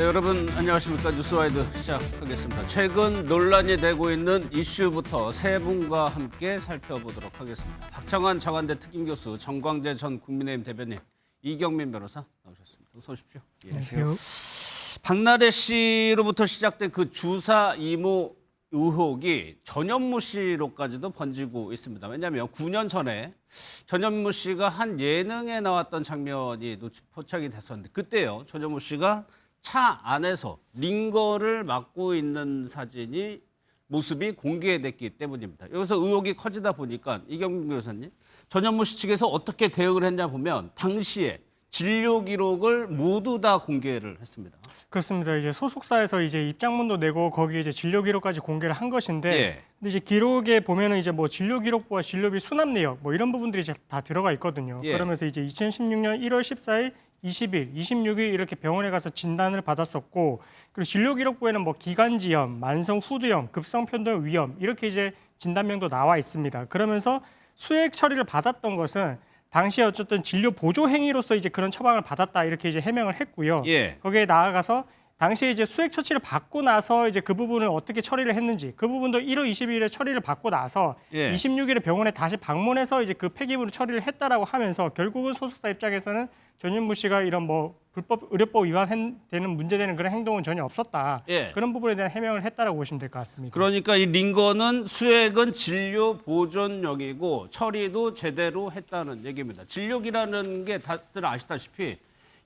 여러분 안녕하십니까. 뉴스와이드 시작하겠습니다. 최근 논란이 되고 있는 이슈부터 세 분과 함께 살펴보도록 하겠습니다. 박창환 장관대 특임교수, 정광재 전 국민의힘 대변인, 이경민 변호사 나오셨습니다. 어서 오십시오. 예. 안녕하세요. 박나래 씨로부터 시작된 그 주사 이모 의혹이 전현무 씨로까지도 번지고 있습니다. 왜냐하면 9년 전에 전현무 씨가 한 예능에 나왔던 장면이 포착이 됐었는데, 그때요 전현무 씨가 차 안에서 링거를 맡고 있는 사진이 모습이 공개됐기 때문입니다. 여기서 의혹이 커지다 보니까 이경민 교수님, 전현무 씨 측에서 어떻게 대응을 했냐 보면 당시에 진료 기록을 모두 다 공개를 했습니다. 그렇습니다. 이제 소속사에서 이제 입장문도 내고 거기에 이제 진료 기록까지 공개를 한 것인데, 예. 근데 이제 기록에 보면은 이제 뭐 진료 기록부와 진료비 수납 내역 뭐 이런 부분들이 이제 다 들어가 있거든요. 예. 그러면서 이제 2016년 1월 14일, 20일, 26일 이렇게 병원에 가서 진단을 받았었고, 그리고 진료 기록부에는 뭐 기관지염, 만성 후두염, 급성 편도염 위험 이렇게 이제 진단명도 나와 있습니다. 그러면서 수액 처리를 받았던 것은 당시에 어쨌든 진료 보조 행위로서 이제 그런 처방을 받았다 이렇게 이제 해명을 했고요. 예. 거기에 나아가서 당시에 이제 수액 처치를 받고 나서 이제 그 부분을 어떻게 처리를 했는지, 그 부분도 1월 22일에 처리를 받고 나서 예. 26일에 병원에 다시 방문해서 이제 그 폐기물을 처리를 했다라고 하면서, 결국은 소속사 입장에서는 전현무 씨가 이런 뭐 불법 의료법 위반되는 문제되는 그런 행동은 전혀 없었다. 예. 그런 부분에 대한 해명을 했다라고 보시면 될 것 같습니다. 그러니까 이 링거는 수액은 진료 보존용이고 처리도 제대로 했다는 얘기입니다. 진료기라는 게 다들 아시다시피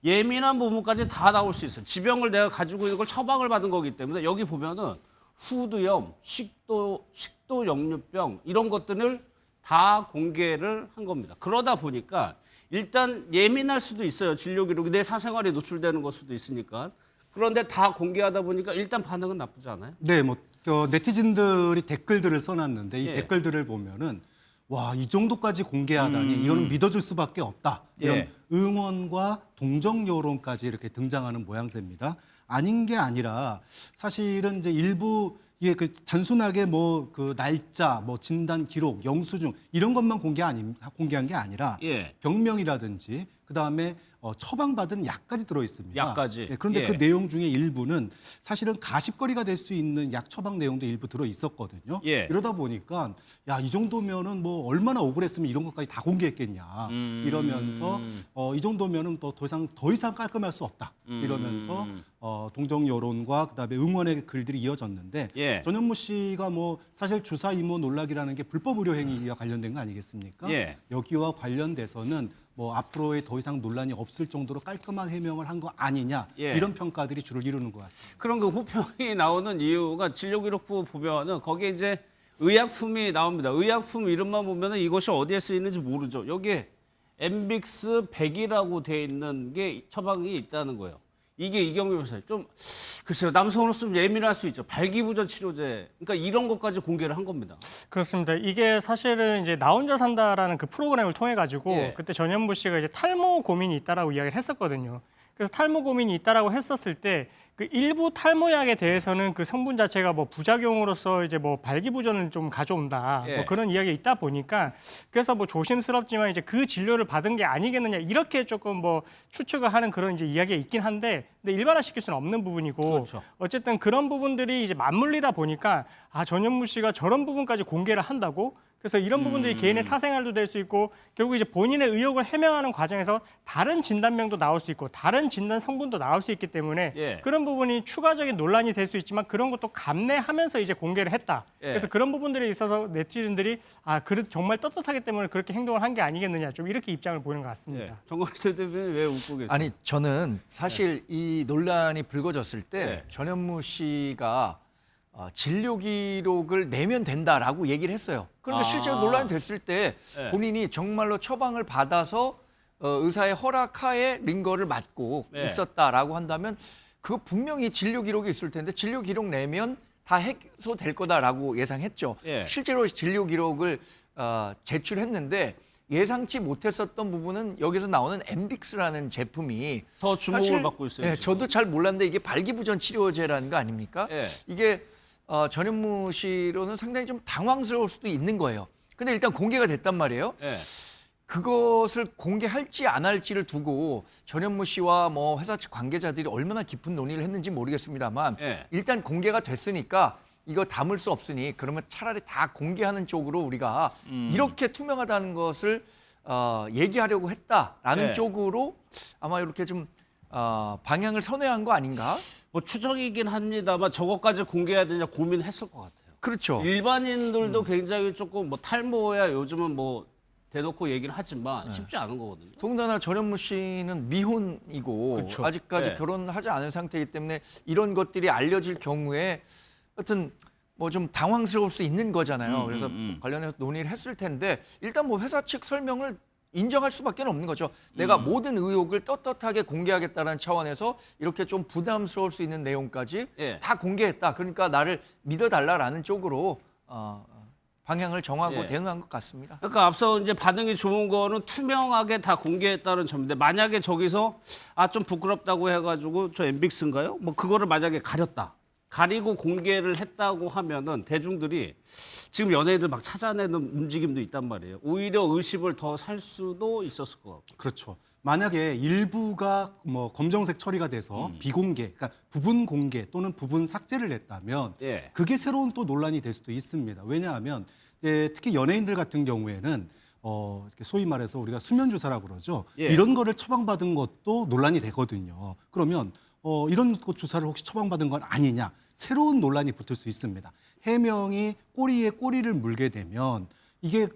예민한 부분까지 다 나올 수 있어요. 지병을 내가 가지고 있는 걸 처방을 받은 거기 때문에 여기 보면은 후두염, 식도 역류병 이런 것들을 다 공개를 한 겁니다. 그러다 보니까 일단 예민할 수도 있어요. 진료 기록이 내 사생활에 노출되는 걸 수도 있으니까. 그런데 다 공개하다 보니까 일단 반응은 나쁘지 않아요? 네, 뭐 네티즌들이 댓글들을 써놨는데 이 예. 댓글들을 보면은 와, 이 정도까지 공개하다니 이거는 믿어줄 수밖에 없다. 이런 예. 응원과 동정 여론까지 이렇게 등장하는 모양새입니다. 아닌 게 아니라 사실은 이제 일부 이게 그 단순하게 뭐 그 날짜, 뭐 진단 기록, 영수증 이런 것만 공개한 게 아니라 예. 병명이라든지 그 다음에 처방받은 약까지 들어 있습니다. 약까지. 네, 그런데 예. 그 내용 중에 일부는 사실은 가십거리가 될 수 있는 약 처방 내용도 일부 들어 있었거든요. 예. 이러다 보니까 야, 이 정도면은 뭐 얼마나 억울했으면 이런 것까지 다 공개했겠냐 이러면서 이 정도면은 더 이상 깔끔할 수 없다 이러면서 동정 여론과 그다음에 응원의 글들이 이어졌는데 예. 전현무 씨가 뭐 사실 주사 이모 논란이라는 게 불법 의료 행위와 관련된 거 아니겠습니까? 예. 여기와 관련돼서는 뭐 앞으로의 더 이상 논란이 없을 정도로 깔끔한 해명을 한 거 아니냐 예. 이런 평가들이 주를 이루는 것 같습니다. 그런 그 호평이 나오는 이유가 진료기록부 보면은 거기에 이제 의약품이 나옵니다. 의약품 이름만 보면은 이것이 어디에 쓰이는지 모르죠. 여기에 엠빅스 100이라고 돼 있는 게 처방이 있다는 거예요. 이게 이경민 변호사님 좀 글쎄요, 남성으로서 좀 예민할 수 있죠. 발기부전 치료제. 그러니까 이런 것까지 공개를 한 겁니다. 그렇습니다. 이게 사실은 이제 나 혼자 산다라는 그 프로그램을 통해 가지고 예. 그때 전현무 씨가 이제 탈모 고민이 있다라고 이야기를 했었거든요. 그래서 탈모 고민이 있다라고 했었을 때 그 일부 탈모약에 대해서는 그 성분 자체가 뭐 부작용으로서 이제 뭐 발기부전을 좀 가져온다. 예. 뭐 그런 이야기가 있다 보니까, 그래서 뭐 조심스럽지만 이제 그 진료를 받은 게 아니겠느냐 이렇게 조금 뭐 추측을 하는 그런 이제 이야기가 있긴 한데, 근데 일반화시킬 수는 없는 부분이고, 그렇죠. 어쨌든 그런 부분들이 이제 맞물리다 보니까 아, 전현무 씨가 저런 부분까지 공개를 한다고? 그래서 이런 부분들이 개인의 사생활도 될 수 있고, 결국 이제 본인의 의혹을 해명하는 과정에서 다른 진단명도 나올 수 있고 다른 진단 성분도 나올 수 있기 때문에 예. 그런 부분이 추가적인 논란이 될 수 있지만 그런 것도 감내하면서 이제 공개를 했다. 예. 그래서 그런 부분들에 있어서 네티즌들이 아, 그래도 정말 떳떳하기 때문에 그렇게 행동을 한 게 아니겠느냐, 좀 이렇게 입장을 보이는 것 같습니다. 예. 정광재 대변인 왜 웃고 계세요? 아니, 저는 사실 이 논란이 불거졌을 때 네. 전현무 씨가 진료 기록을 내면 된다라고 얘기를 했어요. 그러니까 실제로 논란이 됐을 때 네. 본인이 정말로 처방을 받아서 의사의 허락하에 링거를 맞고 네. 있었다라고 한다면 그거 분명히 진료 기록이 있을 텐데 진료 기록 내면 다 해소될 거다라고 예상했죠. 예. 실제로 진료 기록을 제출했는데 예상치 못했었던 부분은 여기서 나오는 엠빅스라는 제품이 더 주목을 사실, 받고 있어요. 예, 지금. 저도 잘 몰랐는데 이게 발기부전 치료제라는 거 아닙니까? 예. 이게 전현무 씨로는 상당히 좀 당황스러울 수도 있는 거예요. 근데 일단 공개가 됐단 말이에요. 예. 그것을 공개할지 안 할지를 두고 전현무 씨와 뭐 회사 측 관계자들이 얼마나 깊은 논의를 했는지 모르겠습니다만 예. 일단 공개가 됐으니까 이거 담을 수 없으니 그러면 차라리 다 공개하는 쪽으로 우리가 이렇게 투명하다는 것을 얘기하려고 했다라는 예. 쪽으로 아마 이렇게 좀 방향을 선회한 거 아닌가? 뭐 추정이긴 합니다만 저것까지 공개해야 되냐 고민했을 것 같아요. 그렇죠. 일반인들도 굉장히 조금 뭐 탈모야 요즘은 뭐 대놓고 얘기를 하지만 쉽지 않은 거거든요. 더군다나 전현무 씨는 미혼이고 그렇죠. 아직까지 네. 결혼하지 않은 상태이기 때문에 이런 것들이 알려질 경우에 하여튼 뭐 좀 당황스러울 수 있는 거잖아요. 그래서 관련해서 논의를 했을 텐데 일단 뭐 회사 측 설명을 인정할 수밖에 없는 거죠. 내가 모든 의혹을 떳떳하게 공개하겠다는 차원에서 이렇게 좀 부담스러울 수 있는 내용까지 예. 다 공개했다. 그러니까 나를 믿어달라라는 쪽으로 방향을 정하고 예. 대응한 것 같습니다. 그러니까 앞서 이제 반응이 좋은 거는 투명하게 다 공개했다는 점인데 만약에 저기서 좀 부끄럽다고 해가지고 저 엠빅스인가요? 뭐 그거를 만약에 가리고 공개를 했다고 하면은 대중들이 지금 연예인들 막 찾아내는 움직임도 있단 말이에요. 오히려 의심을 더 살 수도 있었을 것 같고. 그렇죠. 만약에 일부가 뭐 검정색 처리가 돼서 비공개, 그러니까 부분 공개 또는 부분 삭제를 했다면 예. 그게 새로운 또 논란이 될 수도 있습니다. 왜냐하면 특히 연예인들 같은 경우에는 이렇게 소위 말해서 우리가 수면 주사라고 그러죠. 예. 이런 거를 처방받은 것도 논란이 되거든요. 그러면 이런 것 주사를 혹시 처방받은 건 아니냐? 새로운 논란이 붙을 수 있습니다. 해명이 꼬리에 꼬리를 물게 되면 이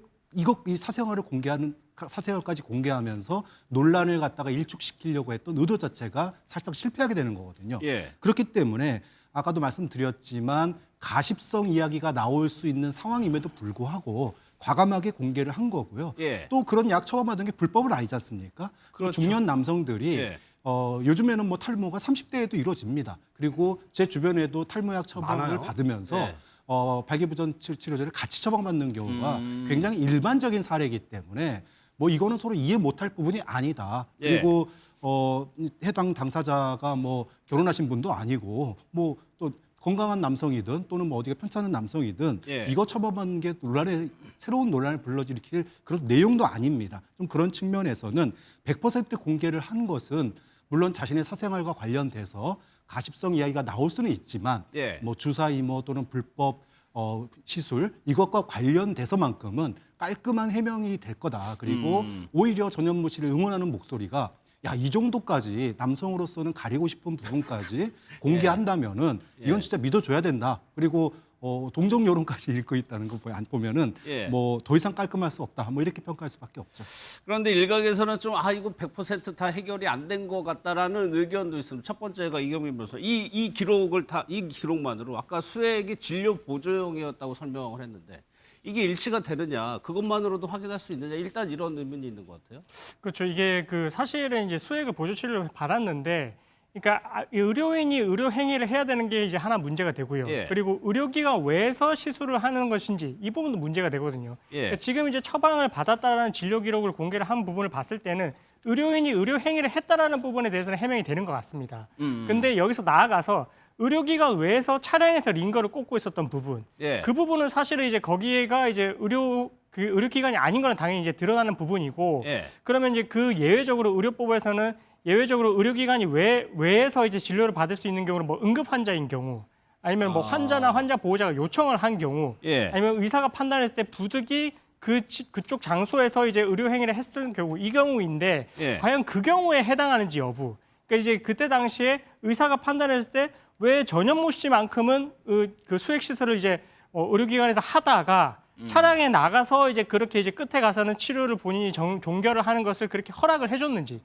사생활까지 공개하면서 논란을 갖다가 일축시키려고 했던 의도 자체가 사실상 실패하게 되는 거거든요. 예. 그렇기 때문에 아까도 말씀드렸지만 가십성 이야기가 나올 수 있는 상황임에도 불구하고 과감하게 공개를 한 거고요. 예. 또 그런 약 처방받은 게 불법은 아니지 않습니까? 그렇죠. 중년 남성들이 예. 요즘에는 뭐 탈모가 30대에도 이루어집니다. 그리고 제 주변에도 탈모약 처방을 많아요. 받으면서 예. 발기부전 치료제를 같이 처방받는 경우가 굉장히 일반적인 사례이기 때문에 뭐 이거는 서로 이해 못할 부분이 아니다. 예. 그리고 해당 당사자가 뭐 결혼하신 분도 아니고 뭐 또 건강한 남성이든 또는 뭐 어디가 편찮은 남성이든 예. 이거 처방받는 게 새로운 논란을 불러일으킬 그런 내용도 아닙니다. 좀 그런 측면에서는 100% 공개를 한 것은 물론 자신의 사생활과 관련돼서 가십성 이야기가 나올 수는 있지만 예. 뭐 주사 이모 또는 불법 시술 이것과 관련돼서만큼은 깔끔한 해명이 될 거다. 그리고 오히려 전현무 씨를 응원하는 목소리가 이 정도까지 남성으로서는 가리고 싶은 부분까지 공개한다면은 이건 진짜 믿어줘야 된다. 그리고 동정 여론까지 읽고 있다는 거 보면은 예. 뭐 더 이상 깔끔할 수 없다. 뭐 이렇게 평가할 수밖에 없죠. 그런데 일각에서는 좀 이거 100% 다 해결이 안 된 것 같다라는 의견도 있습니다. 첫 번째가 이경민 변호사. 이 기록만으로 아까 수액이 진료 보조용이었다고 설명을 했는데 이게 일치가 되느냐 그것만으로도 확인할 수 있느냐 일단 이런 의문이 있는 것 같아요. 그렇죠. 이게 사실은 이제 수액을 보조 치료를 받았는데, 그러니까 의료인이 의료 행위를 해야 되는 게 이제 하나 문제가 되고요. 예. 그리고 의료기관 외에서 시술을 하는 것인지 이 부분도 문제가 되거든요. 예. 그러니까 지금 이제 처방을 받았다라는 진료 기록을 공개를 한 부분을 봤을 때는 의료인이 의료 행위를 했다라는 부분에 대해서는 해명이 되는 것 같습니다. 근데 여기서 나아가서 의료기관 외에서 차량에서 링거를 꽂고 있었던 부분, 예. 그 부분은 사실은 이제 거기에가 이제 의료기관이 아닌 거는 당연히 이제 드러나는 부분이고, 예. 그러면 이제 그 예외적으로 의료법에서는 예외적으로 의료기관이 외에서 이제 진료를 받을 수 있는 경우는 뭐 응급 환자인 경우, 아니면 뭐 환자나 환자 보호자가 요청을 한 경우, 예. 아니면 의사가 판단했을 때 부득이 그쪽 장소에서 이제 의료 행위를 했을 경우, 이 경우인데 예. 과연 그 경우에 해당하는지 여부. 그러니까 이제 그때 당시에 의사가 판단했을 때 왜 전현무 씨만큼은 그 수액 시술을 이제 의료기관에서 하다가 차량에 나가서 이제 그렇게 이제 끝에 가서는 치료를 본인이 종결을 하는 것을 그렇게 허락을 해줬는지.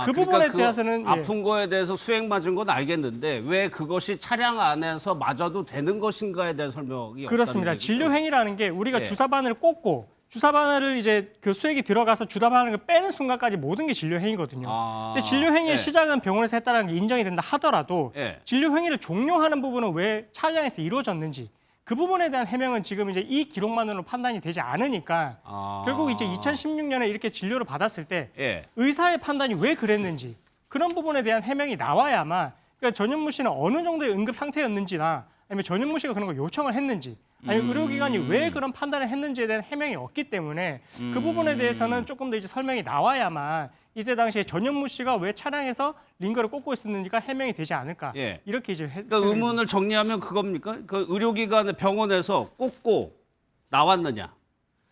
그 부분에 대해서는, 예. 아픈 거에 대해서 수액 맞은 건 알겠는데 왜 그것이 차량 안에서 맞아도 되는 것인가에 대한 설명이 그렇습니다. 없다는 진료 얘기죠. 행위라는 게 우리가 예. 주사 바늘을 꽂고 주사 바늘을 이제 그 수액이 들어가서 주사 바늘을 빼는 순간까지 모든 게 진료 행위거든요. 근데 진료 행위의 예. 시작은 병원에서 했다는 게 인정이 된다 하더라도 예. 진료 행위를 종료하는 부분은 왜 차량에서 이루어졌는지 그 부분에 대한 해명은 지금 이제 이 기록만으로 판단이 되지 않으니까 결국 이제 2016년에 이렇게 진료를 받았을 때 예. 의사의 판단이 왜 그랬는지 그런 부분에 대한 해명이 나와야만, 그러니까 전현무 씨는 어느 정도의 응급 상태였는지나 아니면 전현무 씨가 그런 걸 요청을 했는지, 아니 의료기관이 왜 그런 판단을 했는지에 대한 해명이 없기 때문에 그 부분에 대해서는 조금 더 이제 설명이 나와야만 이때 당시에 전현무 씨가 왜 차량에서 링거를 꽂고 있었는지가 해명이 되지 않을까. 예. 이렇게 이제 그러니까 의문을 정리하면 그겁니까? 그 의료기관 병원에서 꽂고 나왔느냐?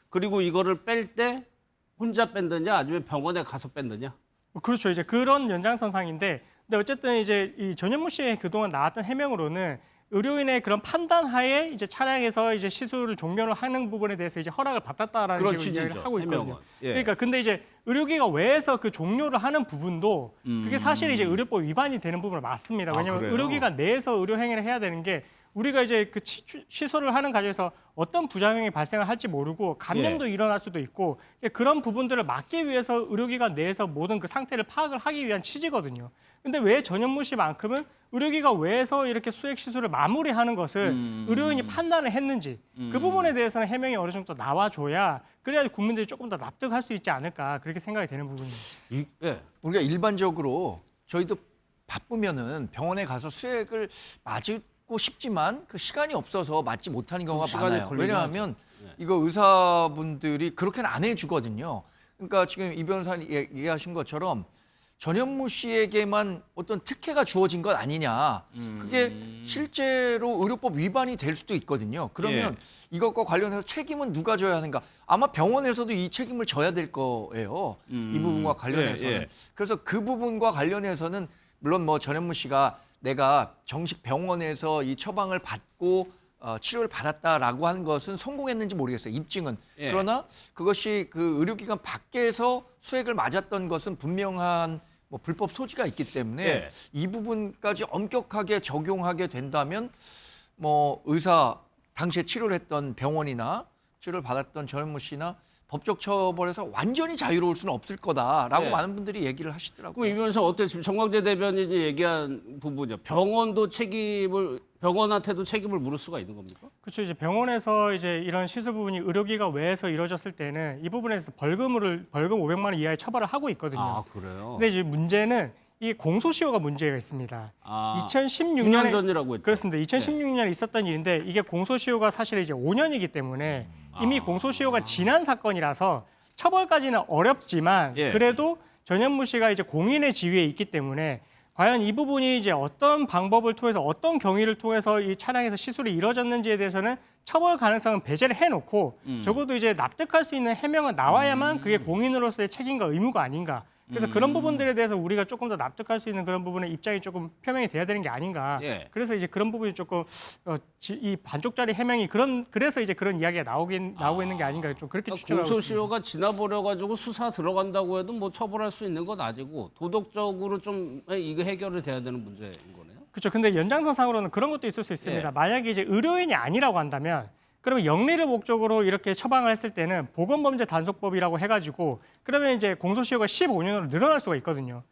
그리고 이거를 뺄 때 혼자 뺐느냐, 아니면 병원에 가서 뺐느냐? 그렇죠. 이제 그런 연장선상인데, 근데 어쨌든 이제 이 전현무 씨의 그동안 나왔던 해명으로는 의료인의 그런 판단하에 이제 차량에서 이제 시술을 종료를 하는 부분에 대해서 이제 허락을 받았다라는 그런 식으로 이야기를 취지죠, 하고 있거든요. 해명은. 예. 그러니까 근데 이제 의료기관 외에서 그 종료를 하는 부분도 그게 사실 이제 의료법 위반이 되는 부분은 맞습니다. 왜냐하면 그래요? 의료기관 내에서 의료 행위를 해야 되는 게 우리가 이제 그 시술을 하는 과정에서 어떤 부작용이 발생을 할지 모르고 감염도 일어날 수도 있고 그런 부분들을 막기 위해서 의료기관 내에서 모든 그 상태를 파악을 하기 위한 취지거든요. 근데 왜 전현무 씨만큼은 의료기관 외에서 이렇게 수액 시술을 마무리하는 것을 의료인이 판단을 했는지 그 부분에 대해서는 해명이 어느 정도 나와줘야 그래야 국민들이 조금 더 납득할 수 있지 않을까 그렇게 생각이 되는 부분입니다. 예. 우리가 일반적으로 저희도 바쁘면은 병원에 가서 수액을 맞고 싶지만 그 시간이 없어서 맞지 못하는 경우가 시간이 많아요. 걸리긴 왜냐하면 이거 의사분들이 그렇게는 안 해주거든요. 그러니까 지금 이 변호사님 얘기하신 것처럼 전현무 씨에게만 어떤 특혜가 주어진 것 아니냐. 그게 실제로 의료법 위반이 될 수도 있거든요. 그러면 이것과 관련해서 책임은 누가 져야 하는가? 아마 병원에서도 이 책임을 져야 될 거예요. 이 부분과 관련해서는. 예. 그래서 그 부분과 관련해서는 물론 뭐 전현무 씨가 내가 정식 병원에서 이 처방을 받고 치료를 받았다라고 하는 것은 성공했는지 모르겠어요. 입증은. 예. 그러나 그것이 그 의료기관 밖에서 수액을 맞았던 것은 분명한 뭐 불법 소지가 있기 때문에 예. 이 부분까지 엄격하게 적용하게 된다면 뭐 의사 당시에 치료를 했던 병원이나 치료를 받았던 전현무 씨나 법적 처벌에서 완전히 자유로울 수는 없을 거다라고 예. 많은 분들이 얘기를 하시더라고요. 그럼 이 변호사 어때? 지금 정광재 대변인이 얘기한 부분이요. 병원한테도 책임을 물을 수가 있는 겁니까? 그렇죠. 이제 병원에서 이제 이런 시술 부분이 의료기관 외에서 이루어졌을 때는 이 부분에서 벌금 500만 원 이하의 처벌을 하고 있거든요. 아, 그래요? 근데 이제 문제는 이 공소시효가 문제가 있습니다. 아, 2016년에 9년 전이라고 했죠. 그렇습니다. 2016년에 있었던 일인데 이게 공소시효가 사실 이제 5년이기 때문에 이미 공소시효가 지난 사건이라서 처벌까지는 어렵지만 예. 그래도 전현무 씨가 이제 공인의 지위에 있기 때문에 과연 이 부분이 이제 어떤 방법을 통해서 어떤 경위를 통해서 이 차량에서 시술이 이루어졌는지에 대해서는 처벌 가능성은 배제를 해놓고 적어도 이제 납득할 수 있는 해명은 나와야만 그게 공인으로서의 책임과 의무가 아닌가. 그래서 그런 부분들에 대해서 우리가 조금 더 납득할 수 있는 그런 부분의 입장이 조금 표명이 돼야 되는 게 아닌가. 예. 그래서 이제 그런 부분이 조금 이 반쪽짜리 해명이 그래서 이제 그런 이야기가 나오고 있는 게 아닌가 좀 그렇게 추정하고 있습니다. 공소시효가 지나버려 가지고 수사 들어간다고 해도 뭐 처벌할 수 있는 건 아니고 도덕적으로 좀 이거 해결이 돼야 되는 문제인 거네요. 그렇죠. 근데 연장선상으로는 그런 것도 있을 수 있습니다. 예. 만약에 이제 의료인이 아니라고 한다면 그러면 영리를 목적으로 이렇게 처방을 했을 때는 보건범죄 단속법이라고 해가지고 그러면 이제 공소시효가 15년으로 늘어날 수가 있거든요.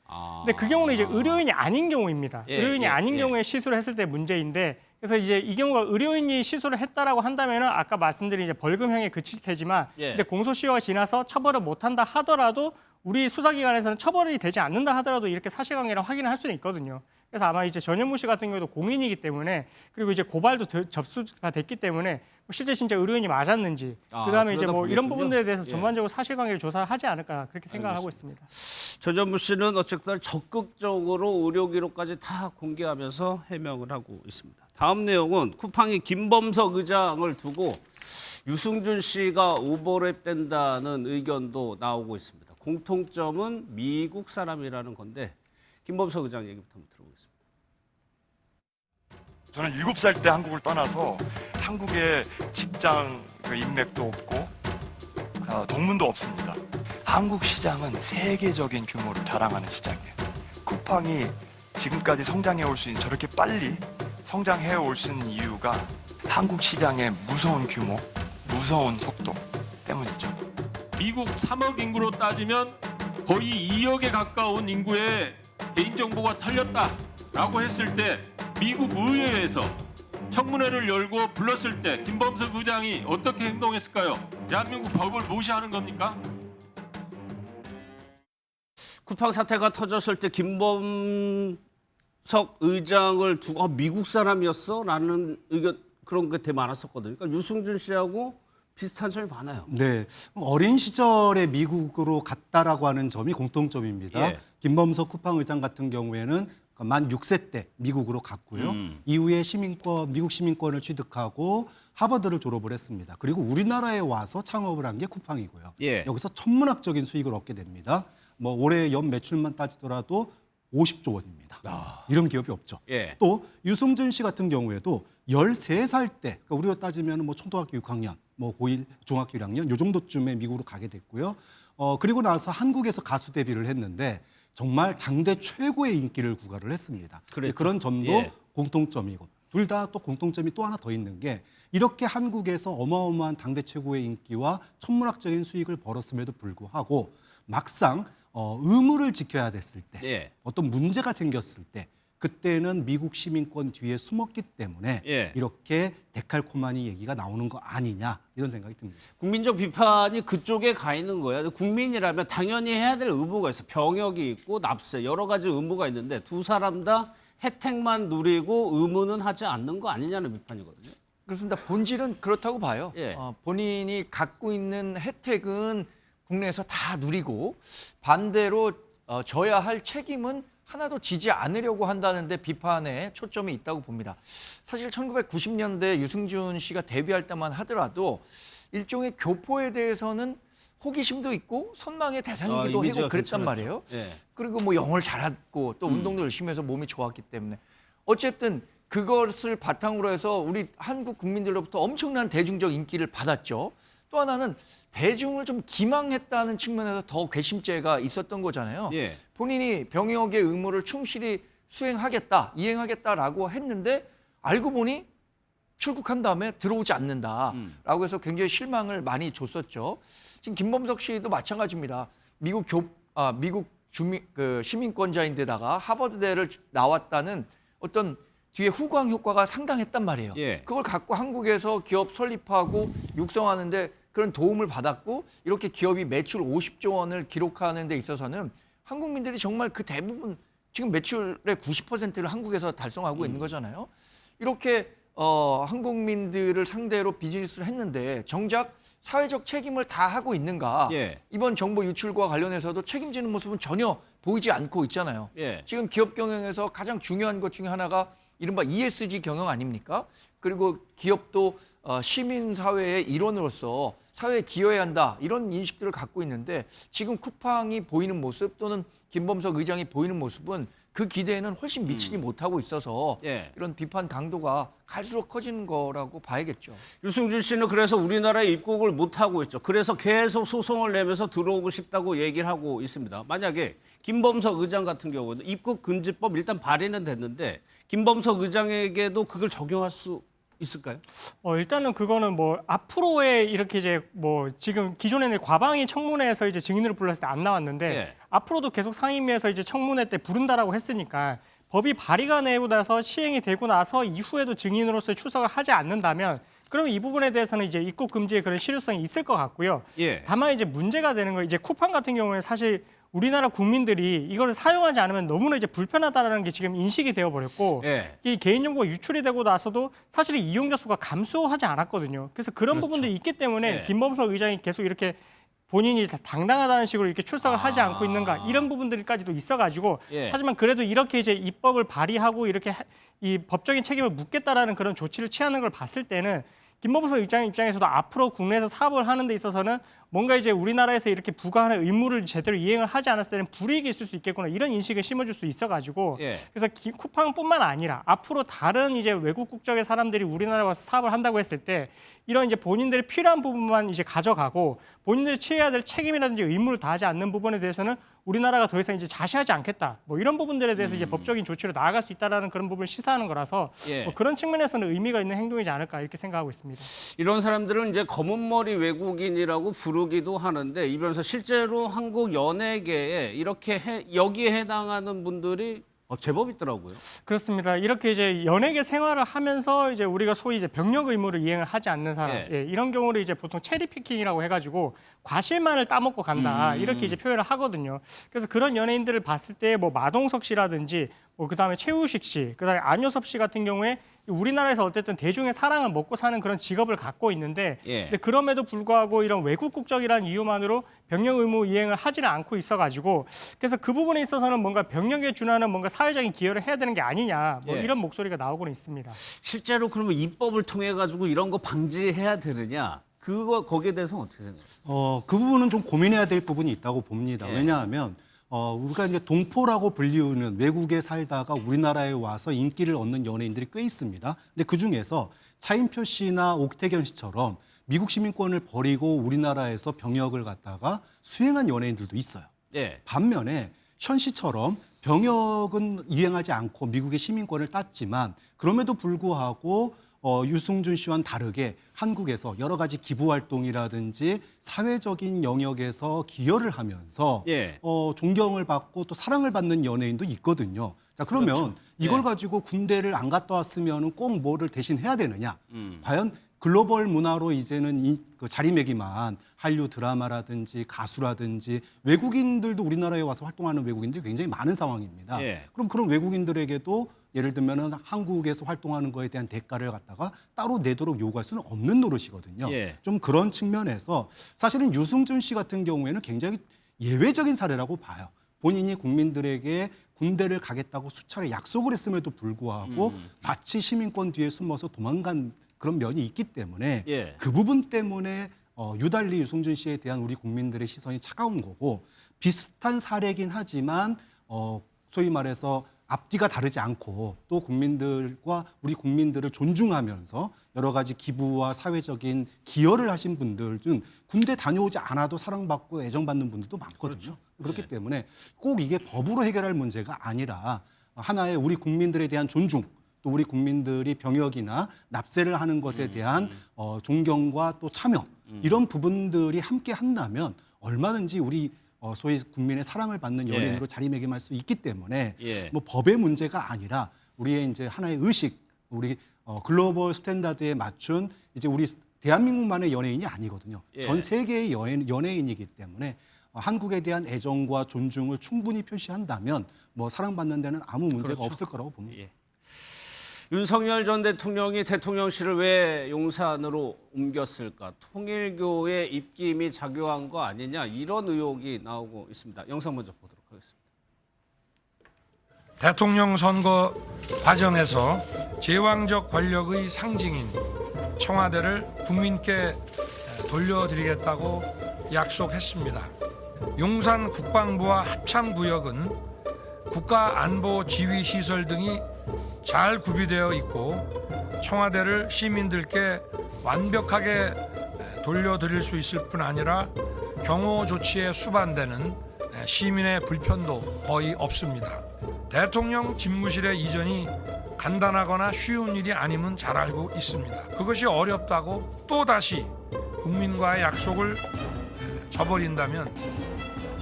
근데 그 경우는 이제 의료인이 아닌 경우입니다. 예, 의료인이 예, 아닌 예. 경우에 시술을 했을 때 문제인데 그래서 이제 이 경우가 의료인이 시술을 했다라고 한다면은 아까 말씀드린 이제 벌금형에 그칠 테지만 예. 근데 공소시효가 지나서 처벌을 못한다 하더라도 우리 수사기관에서는 처벌이 되지 않는다 하더라도 이렇게 사실관계를 확인을 할 수는 있거든요. 그래서 아마 이제 전현무 씨 같은 경우도 공인이기 때문에 그리고 이제 고발도 접수가 됐기 때문에 실제 진짜 의료인이 맞았는지 그다음에 이제 뭐 이런 들여다보겠군요. 부분들에 대해서 예. 전반적으로 사실관계를 조사하지 않을까 그렇게 생각을 하고 있습니다. 전현무 씨는 어쨌든 적극적으로 의료 기록까지 다 공개하면서 해명을 하고 있습니다. 다음 내용은 쿠팡이 김범석 의장을 두고 유승준 씨가 오버랩된다는 의견도 나오고 있습니다. 공통점은 미국 사람이라는 건데 김범석 의장 얘기부터 한번 들어보겠습니다. 저는 7살 때 한국을 떠나서 한국에 직장 인맥도 없고 동문도 없습니다. 한국 시장은 세계적인 규모를 자랑하는 시장이에요. 쿠팡이 지금까지 성장해 올 수 있는 저렇게 빨리 성장해 올 수 있는 이유가 한국 시장의 무서운 규모, 무서운 속도 때문이죠. 미국 3억 인구로 따지면 거의 2억에 가까운 인구의 개인정보가 털렸다라고 했을 때 미국 의회에서 청문회를 열고 불렀을 때 김범석 의장이 어떻게 행동했을까요? 대한민국 법을 무시하는 겁니까? 쿠팡 사태가 터졌을 때 김범석 의장을 두고 미국 사람이었어? 라는 의견 그런 게 되게 많았었거든요. 그러니까 유승준 씨하고 비슷한 점이 많아요. 네, 어린 시절에 미국으로 갔다라고 하는 점이 공통점입니다. 예. 김범석 쿠팡 의장 같은 경우에는 만 6세 때 미국으로 갔고요. 이후에 미국 시민권을 취득하고 하버드를 졸업을 했습니다. 그리고 우리나라에 와서 창업을 한 게 쿠팡이고요. 예. 여기서 천문학적인 수익을 얻게 됩니다. 뭐 올해 연 매출만 따지더라도 50조 원입니다. 이런 기업이 없죠. 예. 또 유승준 씨 같은 경우에도 13살 때, 그러니까 우리로 따지면 뭐 초등학교 6학년, 뭐 고1, 중학교 1학년 요 정도쯤에 미국으로 가게 됐고요. 그리고 나서 한국에서 가수 데뷔를 했는데 정말 당대 최고의 인기를 구가를 했습니다. 그랬죠. 그런 점도 예. 공통점이고 둘 다 또 공통점이 또 하나 더 있는 게 이렇게 한국에서 어마어마한 당대 최고의 인기와 천문학적인 수익을 벌었음에도 불구하고 막상 의무를 지켜야 됐을 때 예. 어떤 문제가 생겼을 때 그때는 미국 시민권 뒤에 숨었기 때문에 예. 이렇게 데칼코마니 얘기가 나오는 거 아니냐 이런 생각이 듭니다. 국민적 비판이 그쪽에 가 있는 거예요. 국민이라면 당연히 해야 될 의무가 있어. 병역이 있고 납세 여러 가지 의무가 있는데 두 사람 다 혜택만 누리고 의무는 하지 않는 거 아니냐는 비판이거든요. 그렇습니다. 본질은 그렇다고 봐요. 예. 본인이 갖고 있는 혜택은 국내에서 다 누리고 반대로 져야 할 책임은 하나도 지지 않으려고 한다는데 비판에 초점이 있다고 봅니다. 사실 1990년대 유승준 씨가 데뷔할 때만 하더라도 일종의 교포에 대해서는 호기심도 있고 선망의 대상이기도 이미지가 하고 그랬단 괜찮았죠. 말이에요. 예. 그리고 뭐 영어를 잘했고 또 운동도 열심히 해서 몸이 좋았기 때문에 어쨌든 그것을 바탕으로 해서 우리 한국 국민들로부터 엄청난 대중적 인기를 받았죠. 또 하나는 대중을 좀 기망했다는 측면에서 더 괘씸죄가 있었던 거잖아요. 예. 본인이 병역의 의무를 충실히 이행하겠다라고 했는데 알고 보니 출국한 다음에 들어오지 않는다라고 해서 굉장히 실망을 많이 줬었죠. 지금 김범석 씨도 마찬가지입니다. 미국 시민권자인데다가 하버드대를 나왔다는 어떤 뒤에 후광 효과가 상당했단 말이에요. 예. 그걸 갖고 한국에서 기업 설립하고 육성하는데 그런 도움을 받았고 이렇게 기업이 매출 50조 원을 기록하는 데 있어서는 한국민들이 정말 그 대부분 지금 매출의 90%를 한국에서 달성하고 있는 거잖아요. 이렇게 한국민들을 상대로 비즈니스를 했는데 정작 사회적 책임을 다 하고 있는가? 예. 이번 정보 유출과 관련해서도 책임지는 모습은 전혀 보이지 않고 있잖아요. 예. 지금 기업 경영에서 가장 중요한 것 중에 하나가 이른바 ESG 경영 아닙니까? 그리고 기업도 시민사회의 일원으로서 사회에 기여해야 한다 이런 인식들을 갖고 있는데 지금 쿠팡이 보이는 모습 또는 김범석 의장이 보이는 모습은 그 기대에는 훨씬 미치지 못하고 있어서 예. 이런 비판 강도가 갈수록 커지는 거라고 봐야겠죠. 유승준 씨는 그래서 우리나라에 입국을 못하고 있죠. 그래서 계속 소송을 내면서 들어오고 싶다고 얘기를 하고 있습니다. 만약에 김범석 의장 같은 경우는 입국 금지법 일단 발의는 됐는데 김범석 의장에게도 그걸 적용할 수 있을까요? 일단은 그거는 뭐 앞으로의 이렇게 이제 뭐 지금 기존에는 과방위 청문회에서 이제 증인으로 불렀을 때 안 나왔는데 예. 앞으로도 계속 상임위에서 이제 청문회 때 부른다라고 했으니까 법이 발의가 되고 나서 시행이 되고 나서 이후에도 증인으로서 출석을 하지 않는다면 그러면 이 부분에 대해서는 이제 입국 금지의 그런 실효성이 있을 것 같고요. 예. 다만 이제 문제가 되는 건 이제 쿠팡 같은 경우에 사실 우리나라 국민들이 이걸 사용하지 않으면 너무나 이제 불편하다라는 게 지금 인식이 되어 버렸고 예. 이 개인정보가 유출이 되고 나서도 사실 이용자 수가 감소하지 않았거든요. 그래서 그런 그렇죠. 부분들이 있기 때문에 예. 김범석 의장이 계속 이렇게 본인이 당당하다는 식으로 이렇게 출석을 하지 않고 있는가 이런 부분들까지도 있어가지고 예. 하지만 그래도 이렇게 이제 입법을 발의하고 이렇게 이 법적인 책임을 묻겠다라는 그런 조치를 취하는 걸 봤을 때는 김범석 입장에서도 앞으로 국내에서 사업을 하는 데 있어서는 뭔가 이제 우리나라에서 이렇게 부과하는 의무를 제대로 이행을 하지 않았을 때는 불이익이 있을 수 있겠구나 이런 인식을 심어줄 수 있어가지고 예. 그래서 쿠팡뿐만 아니라 앞으로 다른 이제 외국 국적의 사람들이 우리나라에 와서 사업을 한다고 했을 때 이런 이제 본인들이 필요한 부분만 이제 가져가고 본인들이 취해야 될 책임이라든지 의무를 다하지 않는 부분에 대해서는 우리나라가 더 이상 이제 자시하지 않겠다. 뭐 이런 부분들에 대해서 이제 법적인 조치로 나아갈 수 있다라는 그런 부분을 시사하는 거라서 예. 뭐 그런 측면에서는 의미가 있는 행동이지 않을까 이렇게 생각하고 있습니다. 이런 사람들은 이제 검은 머리 외국인이라고 부르기도 하는데 이 변호사 실제로 한국 연예계에 이렇게 여기에 해당하는 분들이 제법 있더라고요. 그렇습니다. 이렇게 이제 연예계 생활을 하면서 이제 우리가 소위 이제 병역 의무를 이행을 하지 않는 사람, 예. 예, 이런 경우를 이제 보통 체리 피킹이라고 해가지고 과실만을 따먹고 간다 이렇게 이제 표현을 하거든요. 그래서 그런 연예인들을 봤을 때 뭐 마동석 씨라든지 뭐 그다음에 최우식 씨, 그다음에 안효섭 씨 같은 경우에 우리나라에서 어쨌든 대중의 사랑을 먹고 사는 그런 직업을 갖고 있는데 예. 근데 그럼에도 불구하고 이런 외국 국적이라는 이유만으로 병역 의무 이행을 하지는 않고 있어가지고 그래서 그 부분에 있어서는 뭔가 병역에 준하는 뭔가 사회적인 기여를 해야 되는 게 아니냐 뭐 예. 이런 목소리가 나오고는 있습니다. 실제로 그러면 입법을 통해 가지고 이런 거 방지해야 되느냐? 그거 거기에 대해서는 어떻게 생각하세요? 그 부분은 좀 고민해야 될 부분이 있다고 봅니다. 예. 왜냐하면 우리가 이제 동포라고 불리우는 외국에 살다가 우리나라에 와서 인기를 얻는 연예인들이 꽤 있습니다. 근데 그 중에서 차인표 씨나 옥태견 씨처럼 미국 시민권을 버리고 우리나라에서 병역을 갖다가 수행한 연예인들도 있어요. 예. 반면에 현 씨처럼 병역은 이행하지 않고 미국의 시민권을 땄지만 그럼에도 불구하고 유승준 씨와는 다르게 한국에서 여러 가지 기부 활동이라든지 사회적인 영역에서 기여를 하면서 예. 존경을 받고 또 사랑을 받는 연예인도 있거든요. 자, 그러면 그렇죠. 이걸 예. 가지고 군대를 안 갔다 왔으면 꼭 뭐를 대신 해야 되느냐? 과연 글로벌 문화로 이제는 그 자리매김한 한류 드라마라든지 가수라든지 외국인들도 우리나라에 와서 활동하는 외국인들이 굉장히 많은 상황입니다. 예. 그럼 그런 외국인들에게도 예를 들면은 한국에서 활동하는 거에 대한 대가를 갖다가 따로 내도록 요구할 수는 없는 노릇이거든요. 예. 좀 그런 측면에서 사실은 유승준 씨 같은 경우에는 굉장히 예외적인 사례라고 봐요. 본인이 국민들에게 군대를 가겠다고 수차례 약속을 했음에도 불구하고 마치 시민권 뒤에 숨어서 도망간 그런 면이 있기 때문에 예. 그 부분 때문에 유달리 유승준 씨에 대한 우리 국민들의 시선이 차가운 거고 비슷한 사례긴 하지만 소위 말해서 앞뒤가 다르지 않고 또 국민들과 우리 국민들을 존중하면서 여러 가지 기부와 사회적인 기여를 하신 분들은 군대 다녀오지 않아도 사랑받고 애정받는 분들도 많거든요. 그렇기 때문에 꼭 이게 법으로 해결할 문제가 아니라 하나의 우리 국민들에 대한 존중 또 우리 국민들이 병역이나 납세를 하는 것에 대한 존경과 또 참여 이런 부분들이 함께 한다면 얼마든지 우리 소위 국민의 사랑을 받는 연예인으로 자리매김할 수 있기 때문에 예. 뭐 법의 문제가 아니라 우리의 이제 하나의 의식, 우리 글로벌 스탠다드에 맞춘 이제 우리 대한민국만의 연예인이 아니거든요. 예. 전 세계의 연예인이기 때문에 한국에 대한 애정과 존중을 충분히 표시한다면 뭐 사랑받는 데는 아무 문제가 없을 거라고 봅니다. 예. 윤석열 전 대통령이 대통령실을 왜 용산으로 옮겼을까? 통일교의 입김이 작용한 거 아니냐? 이런 의혹이 나오고 있습니다. 영상 먼저 보도록 하겠습니다. 대통령 선거 과정에서 제왕적 권력의 상징인 청와대를 국민께 돌려드리겠다고 약속했습니다. 용산 국방부와 합창구역은 국가안보지휘시설 등이 잘 구비되어 있고 청와대를 시민들께 완벽하게 돌려드릴 수 있을 뿐 아니라 경호 조치에 수반되는 시민의 불편도 거의 없습니다. 대통령 집무실의 이전이 간단하거나 쉬운 일이 아님은 잘 알고 있습니다. 그것이 어렵다고 또다시 국민과의 약속을 저버린다면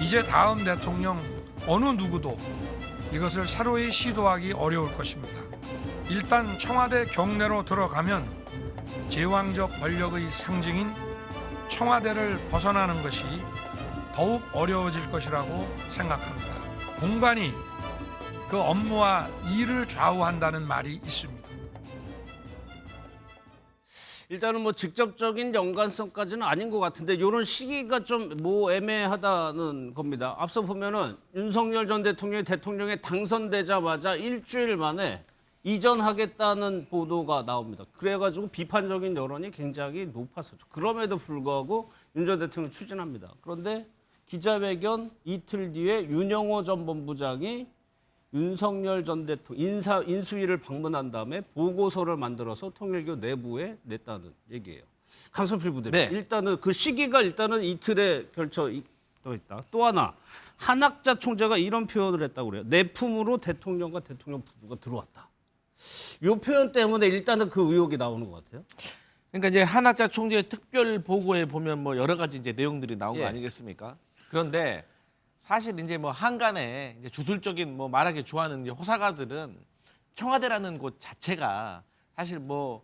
이제 다음 대통령 어느 누구도 이것을 새로이 시도하기 어려울 것입니다. 일단 청와대 경내로 들어가면 제왕적 권력의 상징인 청와대를 벗어나는 것이 더욱 어려워질 것이라고 생각합니다. 공간이 그 업무와 일을 좌우한다는 말이 있습니다. 일단은 뭐 직접적인 연관성까지는 아닌 것 같은데 이런 시기가 좀 뭐 애매하다는 겁니다. 앞서 보면은 윤석열 전 대통령이 대통령에 당선되자마자 일주일 만에 이전하겠다는 보도가 나옵니다. 그래가지고 비판적인 여론이 굉장히 높았었죠. 그럼에도 불구하고 윤 전 대통령이 추진합니다. 그런데 기자회견 이틀 뒤에 윤영호 전 본부장이 윤석열 전 대통령 인수위를 방문한 다음에 보고서를 만들어서 통일교 내부에 냈다는 얘기예요. 강선필 부대표. 네. 일단은 그 시기가 일단은 이틀에 걸쳐 있다. 또 하나 한학자 총재가 이런 표현을 했다고 그래요. 내 품으로 대통령과 대통령 부부가 들어왔다. 이 표현 때문에 일단은 그 의혹이 나오는 것 같아요. 그러니까 이제 한학자 총재의 특별 보고에 보면 뭐 여러 가지 이제 내용들이 나온 예. 거 아니겠습니까? 그런데 사실 이제 뭐 한간에 이제 주술적인 뭐 말하기 좋아하는 이제 호사가들은 청와대라는 곳 자체가 사실 뭐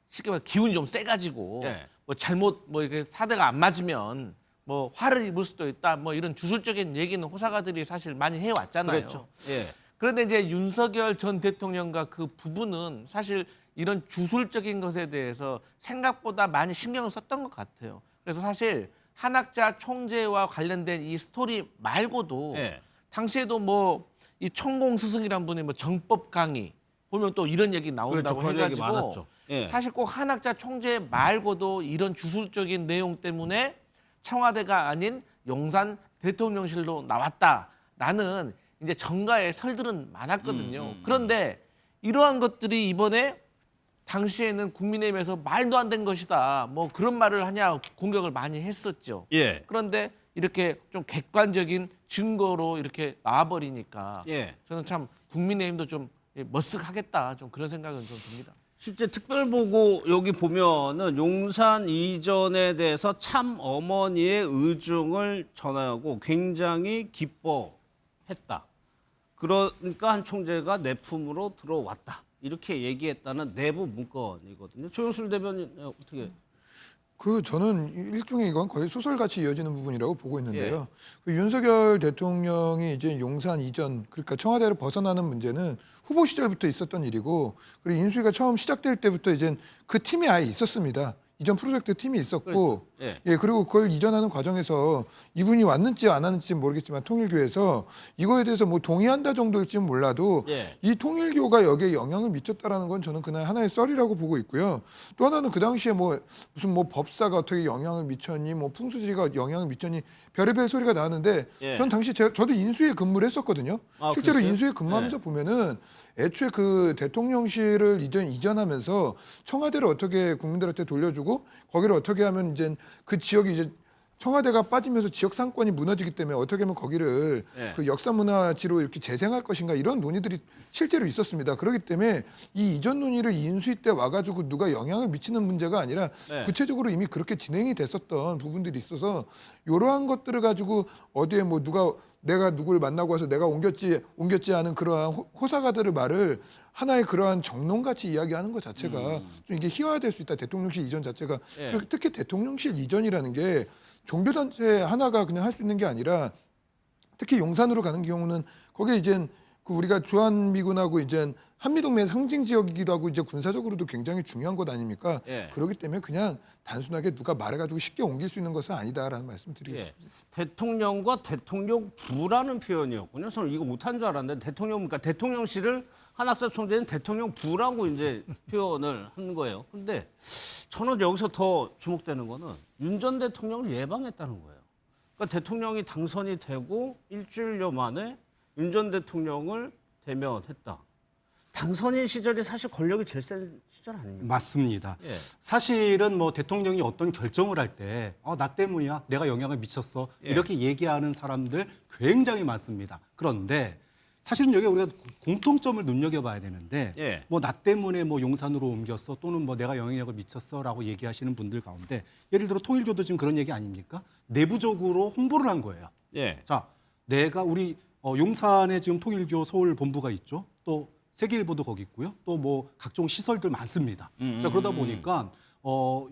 쉽게 말해 기운이 좀 세가지고 예. 뭐 잘못 뭐 이렇게 사대가 안 맞으면 뭐 화를 입을 수도 있다 뭐 이런 주술적인 얘기는 호사가들이 사실 많이 해왔잖아요. 그렇죠. 예. 그런데 이제 윤석열 전 대통령과 그 부부는 사실 이런 주술적인 것에 대해서 생각보다 많이 신경을 썼던 것 같아요. 그래서 사실 한학자 총재와 관련된 이 스토리 말고도 예. 당시에도 뭐 이 천공 스승이란 분이 뭐 정법 강의 보면 또 이런 얘기 나온다고 그렇죠. 그런 얘기 해가지고 많았죠. 예. 사실 꼭 한학자 총재 말고도 이런 주술적인 내용 때문에 청와대가 아닌 용산 대통령실로 나왔다라는 이제 정가의 설들은 많았거든요. 그런데 이러한 것들이 이번에 당시에는 국민의힘에서 말도 안 된 것이다. 뭐 그런 말을 하냐 공격을 많이 했었죠. 예. 그런데 이렇게 좀 객관적인 증거로 이렇게 나와버리니까 예. 저는 참 국민의힘도 좀 머쓱하겠다. 좀 그런 생각은 좀 듭니다. 실제 특별보고 여기 보면은 용산 이전에 대해서 참 어머니의 의중을 전하고 굉장히 기뻐했다. 그러니까 한 총재가 내 품으로 들어왔다. 이렇게 얘기했다는 내부 문건이거든요. 조영술 대변인 어떻게? 저는 일종의 이건 거의 소설같이 이어지는 부분이라고 보고 있는데요. 그 윤석열 대통령이 이제 용산 이전, 그러니까 청와대를 벗어나는 문제는 후보 시절부터 있었던 일이고, 그리고 인수위가 처음 시작될 때부터 이제 그 팀이 아예 있었습니다. 이전 프로젝트 팀이 있었고, 그렇죠. 예, 그리고 그걸 이전하는 과정에서 이분이 왔는지 안 왔는지는 모르겠지만 통일교에서 이거에 대해서 뭐 동의한다 정도일지는 몰라도 예. 이 통일교가 여기에 영향을 미쳤다라는 건 저는 그날 하나의 썰이라고 보고 있고요. 또 하나는 그 당시에 뭐 무슨 뭐 법사가 어떻게 영향을 미쳤니, 뭐 풍수지가 영향을 미쳤니 별의별 소리가 나왔는데 예. 전 당시 저도 인수위에 근무를 했었거든요. 아, 실제로 그랬어요? 인수위에 근무하면서 보면은 애초에 그 대통령실을 이전하면서 청와대를 어떻게 국민들한테 돌려주고 거기를 어떻게 하면 이제 그 지역이 이제 청와대가 빠지면서 지역 상권이 무너지기 때문에 어떻게 하면 거기를 네. 그 역사 문화지로 이렇게 재생할 것인가 이런 논의들이 실제로 있었습니다. 그렇기 때문에 이 이전 논의를 인수위 때 와가지고 누가 영향을 미치는 문제가 아니라 네. 구체적으로 이미 그렇게 진행이 됐었던 부분들이 있어서 이러한 것들을 가지고 어디에 뭐 내가 누구를 만나고 와서 내가 옮겼지 하는 그러한 호사가들의 말을 하나의 그러한 정론같이 이야기하는 것 자체가 좀 이게 희화화될 수 있다. 대통령실 이전 자체가. 예. 그리고 특히 대통령실 이전이라는 게 종교단체 하나가 그냥 할 수 있는 게 아니라 특히 용산으로 가는 경우는 거기에 이제 그 우리가 주한미군하고 이제 한미동맹 상징 지역이기도 하고 이제 군사적으로도 굉장히 중요한 것 아닙니까? 예. 그렇기 때문에 그냥 단순하게 누가 말해가지고 쉽게 옮길 수 있는 것은 아니다라는 말씀드리겠습니다. 예. 대통령과 대통령부라는 표현이었군요. 저는 이거 못한 줄 알았는데 그러니까 대통령실을 한학사 총재는 대통령부라고 이제 표현을 한 거예요. 근데 저는 여기서 더 주목되는 거는 윤 전 대통령을 예방했다는 거예요. 그러니까 대통령이 당선이 되고 일주일여 만에 윤 전 대통령을 대면했다. 당선인 시절이 사실 권력이 제일 센 시절 아닙니까? 맞습니다. 예. 사실은 뭐 대통령이 어떤 결정을 할 때 나 때문이야, 내가 영향을 미쳤어 예. 이렇게 얘기하는 사람들 굉장히 많습니다. 그런데 사실은 여기 우리가 공통점을 눈여겨봐야 되는데 예. 뭐 나 때문에 뭐 용산으로 옮겼어 또는 뭐 내가 영향력을 미쳤어라고 얘기하시는 분들 가운데 예를 들어 통일교도 지금 그런 얘기 아닙니까? 내부적으로 홍보를 한 거예요. 예. 자, 내가 우리 용산에 지금 통일교 서울 본부가 있죠. 또 세계일보도 거기 있고요. 또 뭐 각종 시설들 많습니다. 자, 그러다 보니까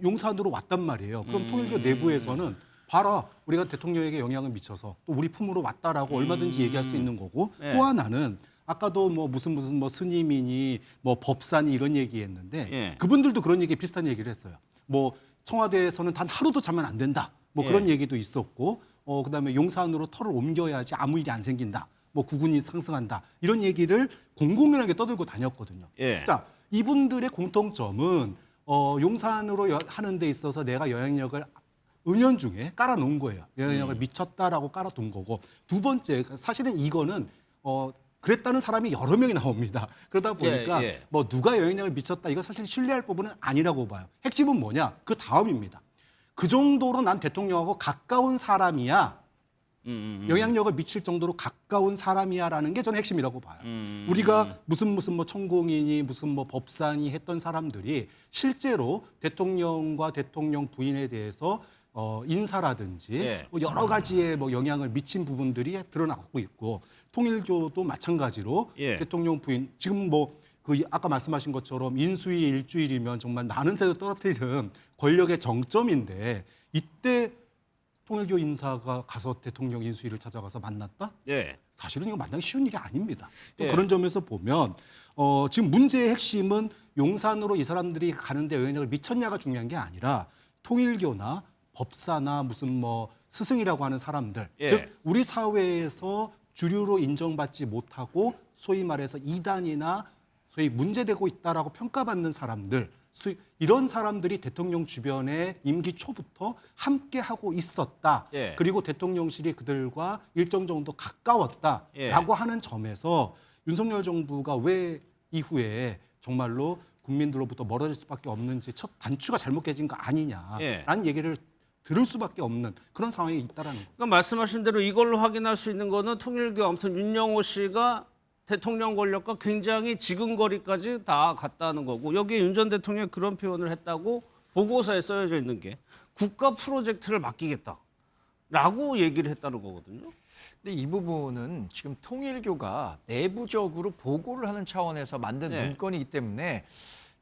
용산으로 왔단 말이에요. 그럼 통일교 내부에서는 봐라, 우리가 대통령에게 영향을 미쳐서 또 우리 품으로 왔다라고 얼마든지 얘기할 수 있는 거고 네. 또 하나는 아까도 뭐 무슨 뭐 스님이니 뭐 법사니 이런 얘기했는데 예. 그분들도 그런 얘기 비슷한 얘기를 했어요. 뭐 청와대에서는 단 하루도 자면 안 된다. 뭐 예. 그런 얘기도 있었고 그다음에 용산으로 터를 옮겨야지 아무 일이 안 생긴다. 뭐 구군이 상승한다. 이런 얘기를 공공연하게 떠들고 다녔거든요. 예. 자, 이분들의 공통점은 용산으로 하는 데 있어서 내가 영향력을 은연중에 깔아놓은 거예요. 영향력을 미쳤다라고 깔아둔 거고 두 번째 사실은 이거는 그랬다는 사람이 여러 명이 나옵니다. 그러다 보니까 예. 뭐 누가 영향력을 미쳤다 이거 사실 신뢰할 부분은 아니라고 봐요. 핵심은 뭐냐? 그 다음입니다. 그 정도로 난 대통령하고 가까운 사람이야. 영향력을 미칠 정도로 가까운 사람이야라는 게 저는 핵심이라고 봐요. 우리가 무슨 뭐 천공이니 무슨 뭐 법사니 했던 사람들이 실제로 대통령과 대통령 부인에 대해서 인사라든지 예. 뭐 여러 가지의 뭐 영향을 미친 부분들이 드러나고 있고 통일교도 마찬가지로 예. 대통령 부인 지금 뭐 그 아까 말씀하신 것처럼 인수위 일주일이면 정말 많은 새도 떨어뜨리는 권력의 정점인데 이때 통일교 인사가 가서 대통령 인수위를 찾아가서 만났다? 예. 사실은 이거 만나기 쉬운 일이 아닙니다. 또 예. 그런 점에서 보면 지금 문제의 핵심은 용산으로 이 사람들이 가는데 영향력을 미쳤냐가 중요한 게 아니라 통일교나 법사나 무슨 뭐 스승이라고 하는 사람들, 예. 즉 우리 사회에서 주류로 인정받지 못하고 소위 말해서 이단이나 소위 문제되고 있다라고 평가받는 사람들, 이런 사람들이 대통령 주변에 임기 초부터 함께 하고 있었다. 예. 그리고 대통령실이 그들과 일정 정도 가까웠다라고 예. 하는 점에서 윤석열 정부가 왜 이후에 정말로 국민들로부터 멀어질 수밖에 없는지 첫 단추가 잘못 깨진 거 아니냐라는 예. 얘기를 들을 수밖에 없는 그런 상황이 있다라는 거죠. 그러니까 말씀하신 대로 이걸로 확인할 수 있는 거는 통일교 아무튼 윤영호 씨가 대통령 권력과 굉장히 지근거리까지 다 갔다는 거고 여기에 윤 전 대통령이 그런 표현을 했다고 보고서에 써져 있는 게 국가 프로젝트를 맡기겠다라고 얘기를 했다는 거거든요. 근데 이 부분은 지금 통일교가 내부적으로 보고를 하는 차원에서 만든 네. 문건이기 때문에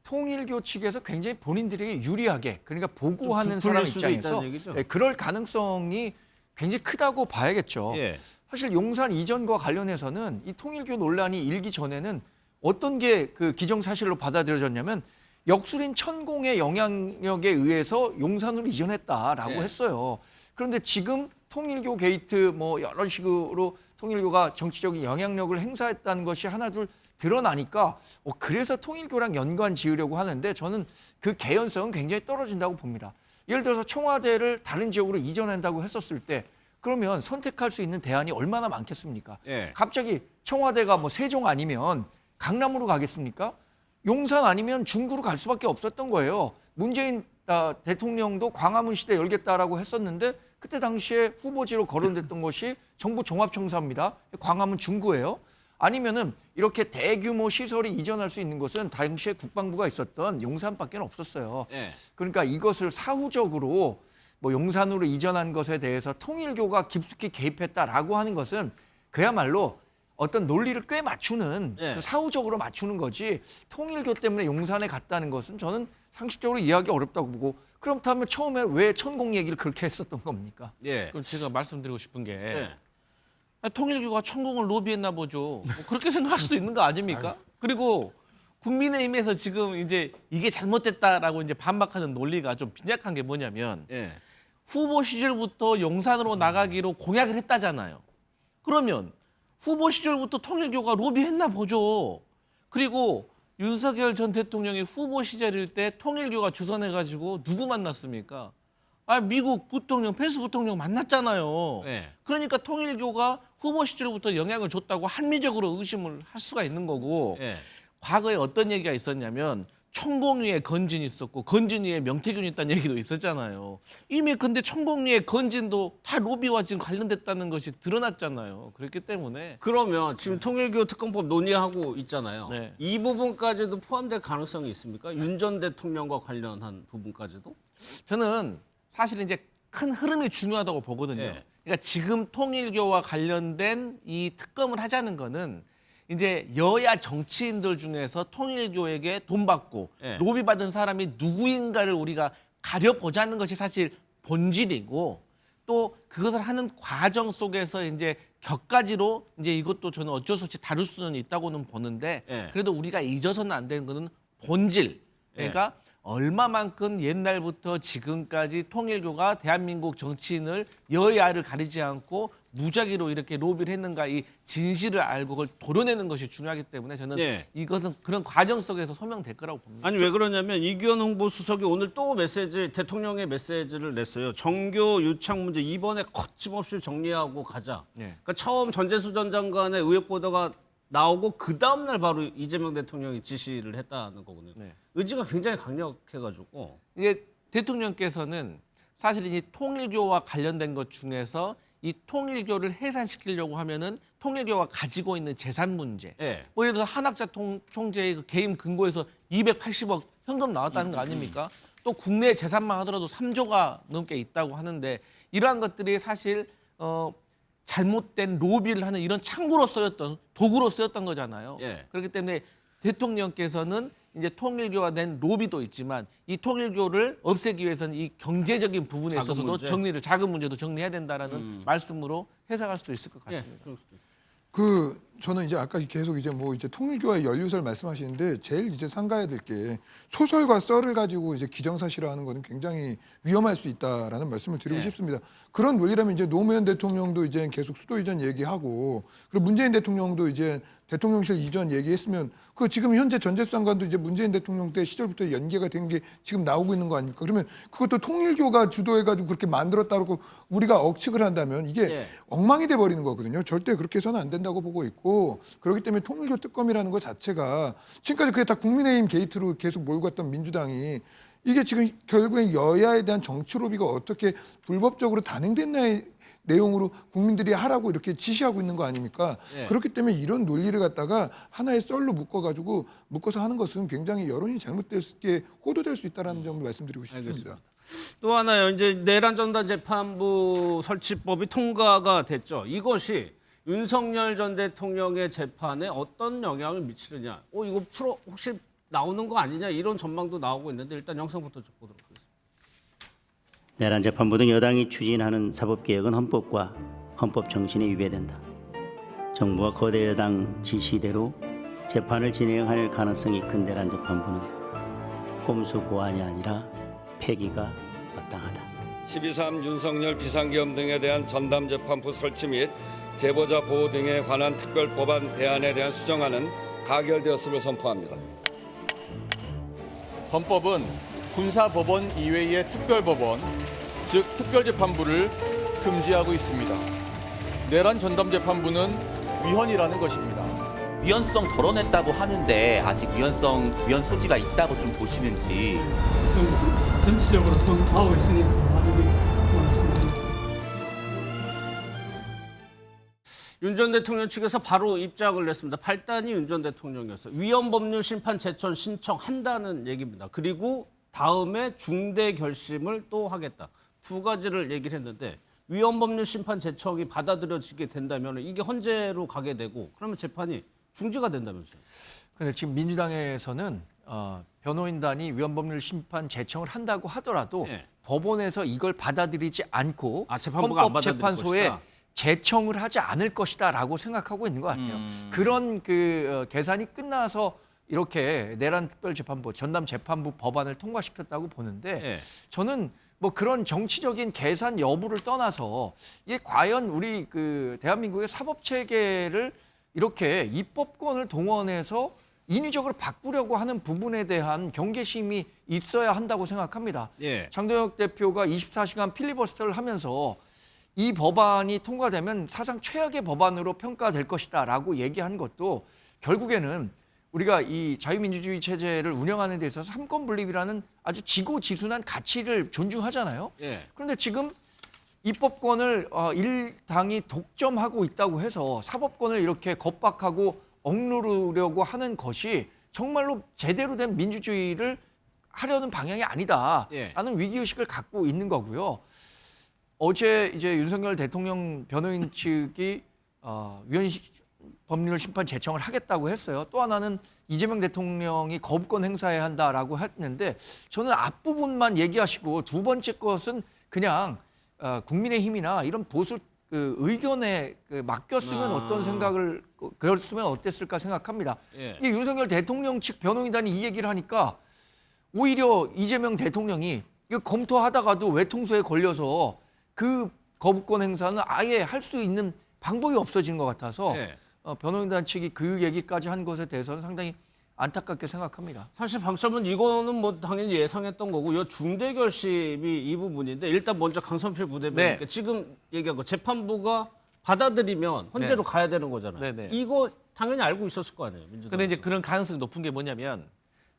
통일교 측에서 굉장히 본인들에게 유리하게 그러니까 보고하는 좀 사람 부풀릴 수도 입장에서 있다는 얘기죠? 네, 그럴 가능성이 굉장히 크다고 봐야겠죠. 예. 사실 용산 이전과 관련해서는 이 통일교 논란이 일기 전에는 어떤 게 그 기정사실로 받아들여졌냐면 역술인 천공의 영향력에 의해서 용산으로 이전했다라고 네. 했어요. 그런데 지금 통일교 게이트 뭐 여러 식으로 통일교가 정치적인 영향력을 행사했다는 것이 하나둘 드러나니까 그래서 통일교랑 연관 지으려고 하는데 저는 그 개연성은 굉장히 떨어진다고 봅니다. 예를 들어서 청와대를 다른 지역으로 이전한다고 했었을 때 그러면 선택할 수 있는 대안이 얼마나 많겠습니까? 예. 갑자기 청와대가 뭐 세종 아니면 강남으로 가겠습니까? 용산 아니면 중구로 갈 수밖에 없었던 거예요. 문재인 대통령도 광화문 시대 열겠다라고 했었는데 그때 당시에 후보지로 거론됐던 것이 정부 종합청사입니다. 광화문 중구예요. 아니면은 이렇게 대규모 시설이 이전할 수 있는 것은 당시에 국방부가 있었던 용산밖에 없었어요. 예. 그러니까 이것을 사후적으로 뭐 용산으로 이전한 것에 대해서 통일교가 깊숙이 개입했다라고 하는 것은 그야말로 어떤 논리를 꽤 맞추는 예. 그 사후적으로 맞추는 거지 통일교 때문에 용산에 갔다는 것은 저는 상식적으로 이해하기 어렵다고 보고 그렇다면 처음에 왜 천공 얘기를 그렇게 했었던 겁니까? 예. 그럼 제가 말씀드리고 싶은 게 예. 통일교가 천공을 로비했나 보죠. 뭐 그렇게 생각할 수도 있는 거 아닙니까? 그리고 국민의힘에서 지금 이제 이게 잘못됐다라고 이제 반박하는 논리가 좀 빈약한 게 뭐냐면 예. 후보 시절부터 용산으로 나가기로 공약을 했다잖아요. 그러면 후보 시절부터 통일교가 로비했나 보죠. 그리고 윤석열 전 대통령이 후보 시절일 때 통일교가 주선해가지고 누구 만났습니까? 미국 부통령, 펜스 부통령 만났잖아요. 네. 그러니까 통일교가 후보 시절부터 영향을 줬다고 합리적으로 의심을 할 수가 있는 거고 예. 과거에 어떤 얘기가 있었냐면 천공위에 건진이 있었고 건진 위에 명태균이 있다는 얘기도 있었잖아요. 이미 근데 천공위에 건진도 다 로비와 지금 관련됐다는 것이 드러났잖아요. 그렇기 때문에 그러면 지금 통일교 특검법 논의하고 있잖아요. 네. 이 부분까지도 포함될 가능성이 있습니까? 윤 전 대통령과 관련한 부분까지도? 저는 사실 이제 큰 흐름이 중요하다고 보거든요. 예. 그러니까 지금 통일교와 관련된 이 특검을 하자는 거는 이제 여야 정치인들 중에서 통일교에게 돈 받고 예. 로비 받은 사람이 누구인가를 우리가 가려보자는 것이 사실 본질이고 또 그것을 하는 과정 속에서 이제 격가지로 이제 이것도 저는 어쩔 수 없이 다룰 수는 있다고는 보는데 예. 그래도 우리가 잊어서는 안 되는 거는 본질. 그러니까 얼마만큼 옛날부터 지금까지 통일교가 대한민국 정치인을 여야를 가리지 않고 무작위로 이렇게 로비를 했는가 이 진실을 알고 그걸 도려내는 것이 중요하기 때문에 저는 예. 이것은 그런 과정 속에서 소명될 거라고 봅니다. 아니 왜 그러냐면 이규현 홍보수석이 오늘 또 메시지 대통령의 메시지를 냈어요. 정교 유착 문제 이번에 거침없이 정리하고 가자. 예. 그러니까 처음 전재수 전 장관의 의혹 보도가 나오고 그 다음 날 바로 이재명 대통령이 지시를 했다는 거거든요. 네. 의지가 굉장히 강력해가지고. 이게 대통령께서는 사실 이 통일교와 관련된 것 중에서 이 통일교를 해산시키려고 하면은 통일교가 가지고 있는 재산 문제. 예. 뭐 예를 들어서 한학자 총재의 그 개인 금고에서 280억 현금 나왔다는 거 아닙니까? 또 국내 재산만 하더라도 3조가 넘게 있다고 하는데 이러한 것들이 사실 잘못된 로비를 하는 이런 창구로 쓰였던 도구로 쓰였던 거잖아요. 예. 그렇기 때문에 대통령께서는 이제 통일교가 낸 로비도 있지만 이 통일교를 없애기 위해서는 이 경제적인 부분에 자금 있어서도 문제. 자금 문제도 정리해야 된다라는 말씀으로 해석할 수도 있을 것 같습니다. 저는 이제 아까 계속 이제 뭐 이제 통일교와 연루설 말씀하시는데 제일 이제 상가해야 될 게 소설과 썰을 가지고 이제 기정사실화하는 거는 굉장히 위험할 수 있다라는 말씀을 드리고 싶습니다. 그런 논리라면 이제 노무현 대통령도 이제 계속 수도 이전 얘기하고 그리고 문재인 대통령도 이제 대통령실 이전 얘기했으면 그 지금 현재 전제수장관도 이제 문재인 대통령 때 시절부터 연계가 된 게 지금 나오고 있는 거 아닙니까? 그러면 그것도 통일교가 주도해가지고 그렇게 만들었다고 우리가 억측을 한다면 이게 엉망이 돼 버리는 거거든요. 절대 그렇게 해서는 안 된다고 보고 있고 그렇기 때문에 통일교 특검이라는 것 자체가 지금까지 그게 다 국민의힘 게이트로 계속 몰고 갔던 민주당이 이게 지금 결국에 여야에 대한 정치 로비가 어떻게 불법적으로 단행됐나의 내용으로 국민들이 하라고 이렇게 지시하고 있는 거 아닙니까? 그렇기 때문에 이런 논리를 갖다가 하나의 썰로 묶어서 하는 것은 굉장히 여론이 잘못됐게 호도될 수 있다는 점을 말씀드리고 싶습니다. 알겠습니다. 또 하나요. 이제 내란 전담 재판부 설치법이 통과가 됐죠. 이것이 윤석열 전 대통령의 재판에 어떤 영향을 미치느냐. 이거 혹시 나오는 거 아니냐 이런 전망도 나오고 있는데 일단 영상부터 좀 보도록 하겠습니다. 내란 재판부 등 여당이 추진하는 사법개혁은 헌법과 헌법 정신에 위배된다. 정부와 거대 여당 지시대로 재판을 진행할 가능성이 큰 내란 재판부는 꼼수 보완이 아니라 폐기가 마땅하다. 12.3 윤석열 비상계엄 등에 대한 전담재판부 설치 및 제보자 보호 등에 관한 특별법안 대안에 대한 수정안은 가결되었음을 선포합니다. 헌법은 군사법원 이외의 특별법원, 즉 특별재판부를 금지하고 있습니다. 내란 전담재판부는 위헌이라는 것입니다. 위헌성 덜어냈다고 하는데 아직 위헌 소지가 있다고 좀 보시는지. 전체적으로 검토하고 있으니까 나중에 말씀드립니다. 윤 전 대통령 측에서 바로 입장을 냈습니다. 8단이 윤 전 대통령이었어요. 위헌법률 심판 제청 신청한다는 얘기입니다. 그리고 다음에 중대 결심을 또 하겠다. 두 가지를 얘기를 했는데 위헌법률 심판 제청이 받아들여지게 된다면 이게 헌재로 가게 되고 그러면 재판이 중지가 된다면서요. 그런데 지금 민주당에서는 변호인단이 위헌법률 심판 제청을 한다고 하더라도 법원에서 이걸 받아들이지 않고 재판부가 안 받아들일 헌법재판소에 것이다. 제청을 하지 않을 것이다라고 생각하고 있는 것 같아요. 그런 계산이 끝나서 이렇게 내란 특별재판부, 전담 재판부 법안을 통과시켰다고 보는데 저는 뭐 그런 정치적인 계산 여부를 떠나서 이게 과연 우리 대한민국의 사법 체계를 이렇게 입법권을 동원해서 인위적으로 바꾸려고 하는 부분에 대한 경계심이 있어야 한다고 생각합니다. 장동혁 대표가 24시간 필리버스터를 하면서 이 법안이 통과되면 사상 최악의 법안으로 평가될 것이다라고 얘기한 것도 결국에는 우리가 이 자유민주주의 체제를 운영하는 데 있어서 삼권 분립이라는 아주 지고지순한 가치를 존중하잖아요. 그런데 지금 입법권을 일당이 독점하고 있다고 해서 사법권을 이렇게 겁박하고 억누르려고 하는 것이 정말로 제대로 된 민주주의를 하려는 방향이 아니다라는 위기의식을 갖고 있는 거고요. 어제 이제 윤석열 대통령 변호인 측이 위헌 법률 심판 제청을 하겠다고 했어요. 또 하나는 이재명 대통령이 거부권 행사해야 한다라고 했는데 저는 앞부분만 얘기하시고 두 번째 것은 그냥 국민의힘이나 이런 보수 의견에 맡겼으면 어떤 생각을 그랬으면 어땠을까 생각합니다. 이게 윤석열 대통령 측 변호인단이 이 얘기를 하니까 오히려 이재명 대통령이 이거 검토하다가도 외통수에 걸려서 그 거부권 행사는 아예 할 수 있는 방법이 없어지는 것 같아서 변호인단 측이 그 얘기까지 한 것에 대해서는 상당히 안타깝게 생각합니다. 사실 방점은 이거는 뭐 당연히 예상했던 거고 요 중대 결심이 이 부분인데 일단 먼저 강선필 부대변인께 지금 얘기한 거 재판부가 받아들이면 헌재로 가야 되는 거잖아요. 이거 당연히 알고 있었을 거 아니에요. 민주당. 근데 이제 그런 가능성이 높은 게 뭐냐면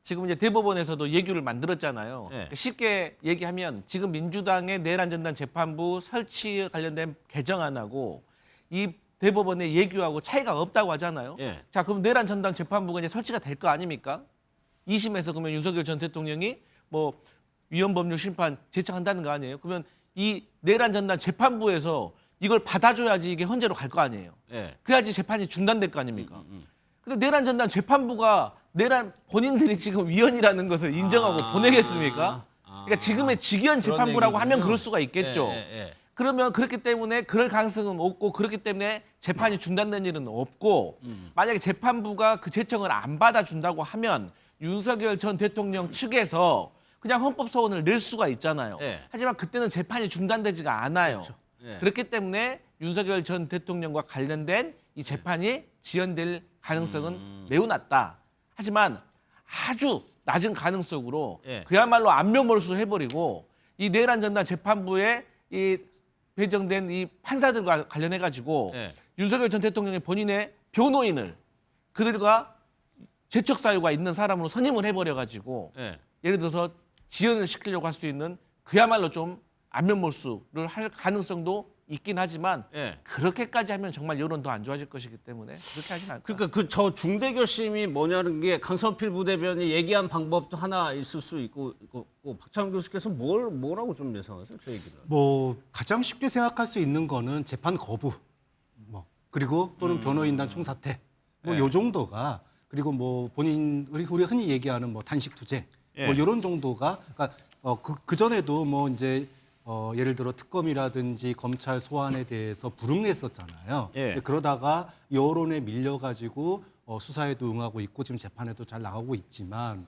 지금 이제 대법원에서도 예규를 만들었잖아요. 쉽게 얘기하면 지금 민주당의 내란 전담 재판부 설치 관련된 개정안하고 이 대법원의 예규하고 차이가 없다고 하잖아요. 자, 그럼 내란 전담 재판부가 이제 설치가 될 거 아닙니까? 2심에서 그러면 윤석열 전 대통령이 뭐 위헌 법률 심판 제청한다는 거 아니에요? 그러면 이 내란 전담 재판부에서 이걸 받아줘야지 이게 헌재로 갈 거 아니에요. 그래야지 재판이 중단될 거 아닙니까? 근데 내란 전담 재판부가 내란 본인들이 지금 위헌이라는 것을 인정하고 보내겠습니까? 그러니까 지금의 직위원 재판부라고 하면 그럴 수가 있겠죠. 그러면 그렇기 때문에 그럴 가능성은 없고 그렇기 때문에 재판이 중단된 일은 없고 만약에 재판부가 그 제청을 안 받아준다고 하면 윤석열 전 대통령 측에서 그냥 헌법소원을 낼 수가 있잖아요. 하지만 그때는 재판이 중단되지가 않아요. 그렇기 때문에 윤석열 전 대통령과 관련된 이 재판이 지연될 가능성은 매우 낮다. 하지만 아주 낮은 가능성으로 그야말로 안면몰수 해버리고 이 내란 전담 재판부에 이 배정된 이 판사들과 관련해 가지고 윤석열 전 대통령의 본인의 변호인을 그들과 죄척 사유가 있는 사람으로 선임을 해버려 가지고 예를 들어서 지연을 시키려고 할 수 있는 그야말로 좀 안면몰수를 할 가능성도 있긴 하지만 그렇게까지 하면 정말 여론 더 안 좋아질 것이기 때문에 그렇게 하진 않을 것 같습니다. 그러니까 그 저 중대 결심이 뭐냐는 게 강성필 부대변이 얘기한 방법도 하나 있을 수 있고 박찬원 교수께서 뭐라고 좀 예상하세요? 저 얘기를. 뭐 가장 쉽게 생각할 수 있는 거는 재판 거부, 뭐 그리고 또는 변호인단 총사퇴, 뭐 요 정도가 그리고 뭐 본인 우리 흔히 얘기하는 뭐 단식 투쟁, 뭐 이런 정도가 그러니까 그 전에도 뭐 이제 예를 들어 특검이라든지 검찰 소환에 대해서 불응했었잖아요. 그러다가 여론에 밀려가지고 수사에도 응하고 있고 지금 재판에도 잘 나가고 있지만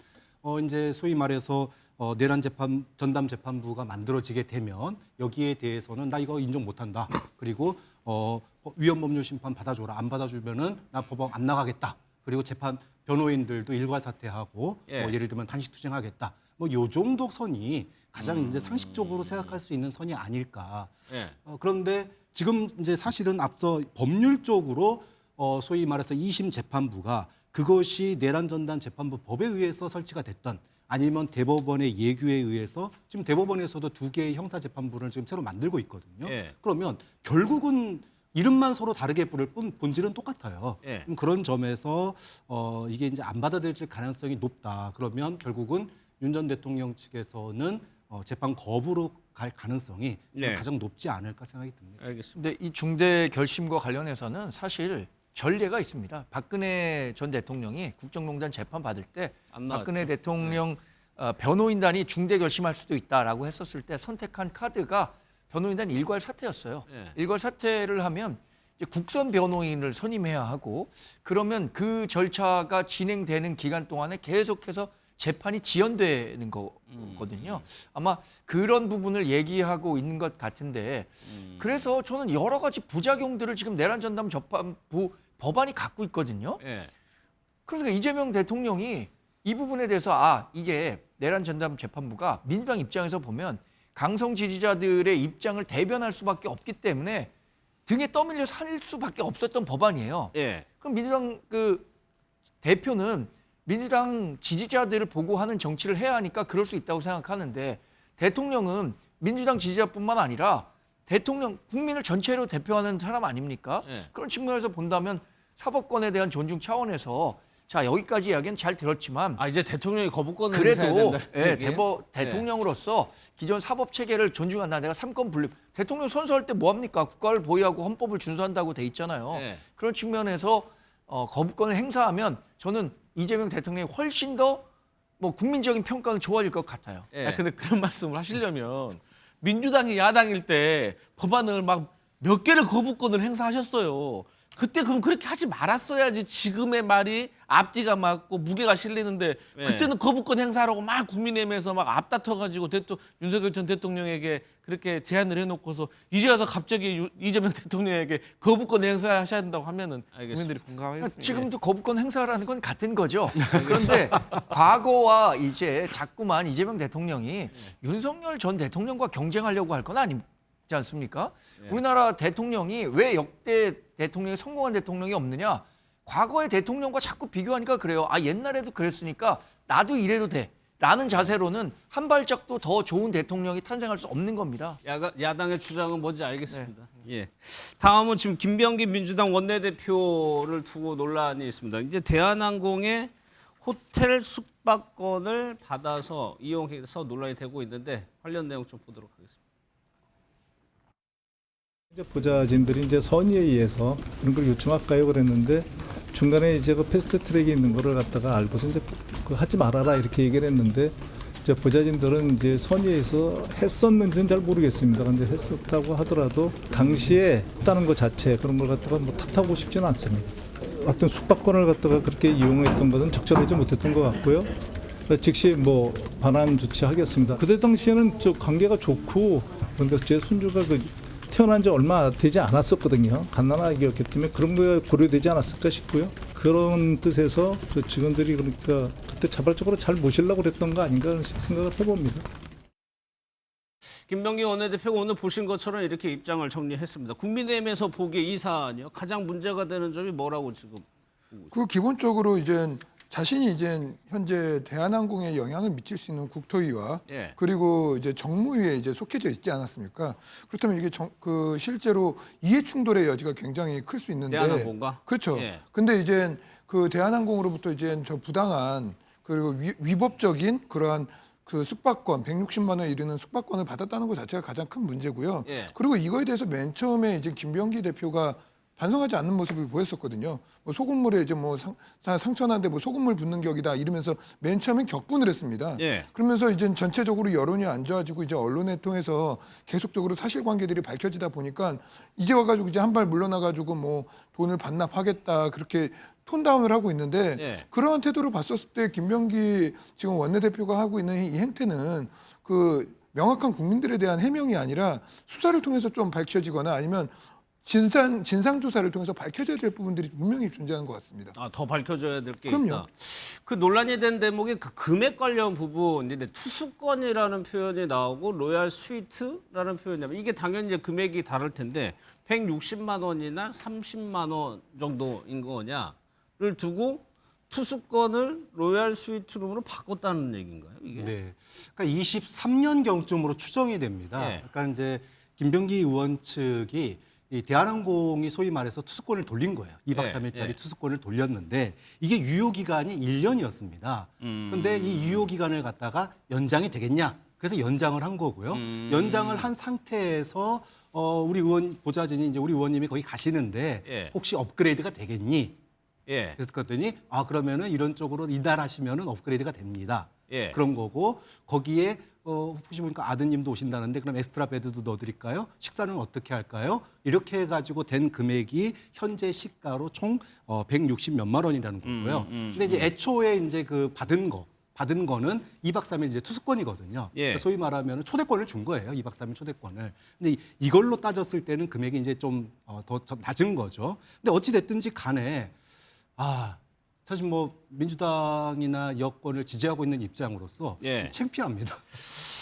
이제 소위 말해서 내란 재판 전담 재판부가 만들어지게 되면 여기에 대해서는 나 이거 인정 못한다. 그리고 위헌법률 심판 받아줘라. 안 받아주면은 나 법원 안 나가겠다. 그리고 재판 변호인들도 일괄 사퇴하고 뭐 예를 들면 단식 투쟁하겠다. 뭐 요 정도 선이 가장 이제 상식적으로 생각할 수 있는 선이 아닐까. 그런데 지금 이제 사실은 앞서 법률적으로 소위 말해서 2심 재판부가 그것이 내란 전담 재판부 법에 의해서 설치가 됐던 아니면 대법원의 예규에 의해서 지금 대법원에서도 2개의 형사 재판부를 지금 새로 만들고 있거든요. 그러면 결국은 이름만 서로 다르게 부를 뿐 본질은 똑같아요. 그런 점에서 이게 이제 안 받아들일 가능성이 높다. 그러면 결국은 윤 전 대통령 측에서는 재판 거부로 갈 가능성이 가장 높지 않을까 생각이 듭니다. 알겠습니다. 근데 이 중대 결심과 관련해서는 사실 전례가 있습니다. 박근혜 전 대통령이 국정농단 재판 받을 때 박근혜 대통령 변호인단이 중대 결심할 수도 있다라고 했었을 때 선택한 카드가 변호인단 일괄 사퇴였어요. 일괄 사퇴를 하면 이제 국선 변호인을 선임해야 하고 그러면 그 절차가 진행되는 기간 동안에 계속해서 재판이 지연되는 거거든요. 아마 그런 부분을 얘기하고 있는 것 같은데 그래서 저는 여러 가지 부작용들을 지금 내란 전담 재판부 법안이 갖고 있거든요. 그러니까 이재명 대통령이 이 부분에 대해서 이게 내란 전담 재판부가 민주당 입장에서 보면 강성 지지자들의 입장을 대변할 수밖에 없기 때문에 등에 떠밀려서 할 수밖에 없었던 법안이에요. 그럼 민주당 그 대표는 민주당 지지자들을 보고하는 정치를 해야 하니까 그럴 수 있다고 생각하는데 대통령은 민주당 지지자뿐만 아니라 대통령 국민을 전체로 대표하는 사람 아닙니까? 그런 측면에서 본다면 사법권에 대한 존중 차원에서 자 여기까지 이야기는 잘 들었지만 이제 대통령이 거부권을 그래도 대통령으로서 기존 사법 체계를 존중한다. 내가 삼권 분립. 대통령 선서할 때 뭐 합니까? 국가를 보유하고 헌법을 준수한다고 돼 있잖아요. 그런 측면에서 거부권을 행사하면 저는 이재명 대통령이 훨씬 더 뭐 국민적인 평가는 좋아질 것 같아요. 근데 그런 말씀을 하시려면 민주당이 야당일 때 법안을 막 몇 개를 거부권을 행사하셨어요. 그때 그럼 그렇게 하지 말았어야지 지금의 말이 앞뒤가 맞고 무게가 실리는데 그때는 거부권 행사하라고 막 국민의힘에서 막 앞다퉈가지고 윤석열 전 대통령에게 그렇게 제안을 해놓고서 이제 와서 갑자기 이재명 대통령에게 거부권 행사하셔야 된다고 하면은 국민들이 공감하겠습니다. 지금도 거부권 행사라는 건 같은 거죠. 그런데 과거와 이제 자꾸만 이재명 대통령이 윤석열 전 대통령과 경쟁하려고 할 건 아니지 않습니까? 우리나라 대통령이 왜 역대 대통령이 성공한 대통령이 없느냐? 과거의 대통령과 자꾸 비교하니까 그래요. 옛날에도 그랬으니까 나도 이래도 돼. 라는 자세로는 한 발짝도 더 좋은 대통령이 탄생할 수 없는 겁니다. 야당의 주장은 뭔지 알겠습니다. 다음은 지금 김병기 민주당 원내대표를 두고 논란이 있습니다. 이제 대한항공의 호텔 숙박권을 받아서 이용해서 논란이 되고 있는데 관련 내용 좀 보도록 하겠습니다. 보좌진들이 이제 선의에 의해서 그런 걸 요청할까요? 그랬는데 중간에 이제 그 패스트 트랙이 있는 거를 갖다가 알고서 이제 그 하지 말아라 이렇게 얘기를 했는데 이제 보좌진들은 이제 선의에서 했었는지는 잘 모르겠습니다. 근데 했었다고 하더라도 당시에 했다는 것 자체 그런 걸 갖다가 뭐 탓하고 싶지는 않습니다. 어떤 숙박권을 갖다가 그렇게 이용했던 것은 적절하지 못했던 것 같고요. 즉시 뭐 반환 조치하겠습니다. 그때 당시에는 저 관계가 좋고 그러니까 제 손주가 그 태어난 지 얼마 되지 않았었거든요. 갓난아기였기 때문에 그런 거 고려되지 않았을까 싶고요. 그런 뜻에서 그 직원들이 그러니까 그때 자발적으로 잘 모시려고 그랬던 거 아닌가 하는 생각을 해봅니다. 김병기 원내대표가 오늘 보신 것처럼 이렇게 입장을 정리했습니다. 국민의힘에서 보기에 이 사안이요. 가장 문제가 되는 점이 뭐라고 지금? 그 기본적으로 이제 자신이 이제 현재 대한항공에 영향을 미칠 수 있는 국토위와 예. 그리고 이제 정무위에 이제 속해져 있지 않았습니까? 그렇다면 이게 그 실제로 이해 충돌의 여지가 굉장히 클 수 있는데. 대한항공과? 그렇죠. 예. 근데 이제 그 대한항공으로부터 이제 저 부당한 그리고 위법적인 그러한 그 숙박권 160만 원에 이르는 숙박권을 받았다는 것 자체가 가장 큰 문제고요. 예. 그리고 이거에 대해서 맨 처음에 이제 김병기 대표가 반성하지 않는 모습을 보였었거든요. 뭐 소금물에 이제 뭐 상처난데 뭐 소금물 붓는 격이다 이러면서 맨 처음에 격분을 했습니다. 예. 그러면서 이제 전체적으로 여론이 안 좋아지고 이제 언론에 통해서 계속적으로 사실관계들이 밝혀지다 보니까 이제 와가지고 이제 한 발 물러나가지고 뭐 돈을 반납하겠다 그렇게 톤다운을 하고 있는데 예. 그러한 태도를 봤었을 때 김병기 지금 원내대표가 하고 있는 이 행태는 그 명확한 국민들에 대한 해명이 아니라 수사를 통해서 좀 밝혀지거나 아니면 진상 조사를 통해서 밝혀져야 될 부분들이 분명히 존재하는 것 같습니다. 아, 더 밝혀져야 될 게 그럼요. 있다. 그 논란이 된 대목이 그 금액 관련 부분인데 투수권이라는 표현이 나오고 로얄 스위트라는 표현이 나오고 이게 당연히 이제 금액이 다를 텐데 160만 원이나 30만 원 정도인 거냐를 두고 투수권을 로얄 스위트룸으로 바꿨다는 얘기인가요? 이게? 네. 그러니까 23년 경쯤으로 추정이 됩니다. 예. 그러니까 이제 김병기 의원 측이 이 대한항공이 소위 말해서 투수권을 돌린 거예요. 2박 3일짜리 예. 투수권을 돌렸는데 이게 유효 기간이 1년이었습니다. 근데 이 유효 기간을 갖다가 연장이 되겠냐? 그래서 연장을 한 거고요. 연장을 한 상태에서 우리 의원 보좌진이 이제 우리 의원님이 거기 가시는데 예. 혹시 혹시 업그레이드가 되겠니? 예. 그래서 그랬더니 그러면은 이런 쪽으로 이달하시면은 업그레이드가 됩니다. 예. 그런 거고 거기에 혹시 보니까 아드님도 오신다는데 그럼 엑스트라 베드도 넣어드릴까요? 식사는 어떻게 할까요? 이렇게 해가지고 된 금액이 현재 시가로 총 160 몇만 원이라는 거고요. 근데 이제 애초에 이제 그 받은 거는 2박 3일 이제 투수권이거든요. 예. 소위 말하면 초대권을 준 거예요. 2박 3일 초대권을. 근데 이걸로 따졌을 때는 금액이 이제 좀 더 낮은 거죠. 근데 어찌 됐든지 간에 사실 뭐 민주당이나 여권을 지지하고 있는 입장으로서 예. 창피합니다.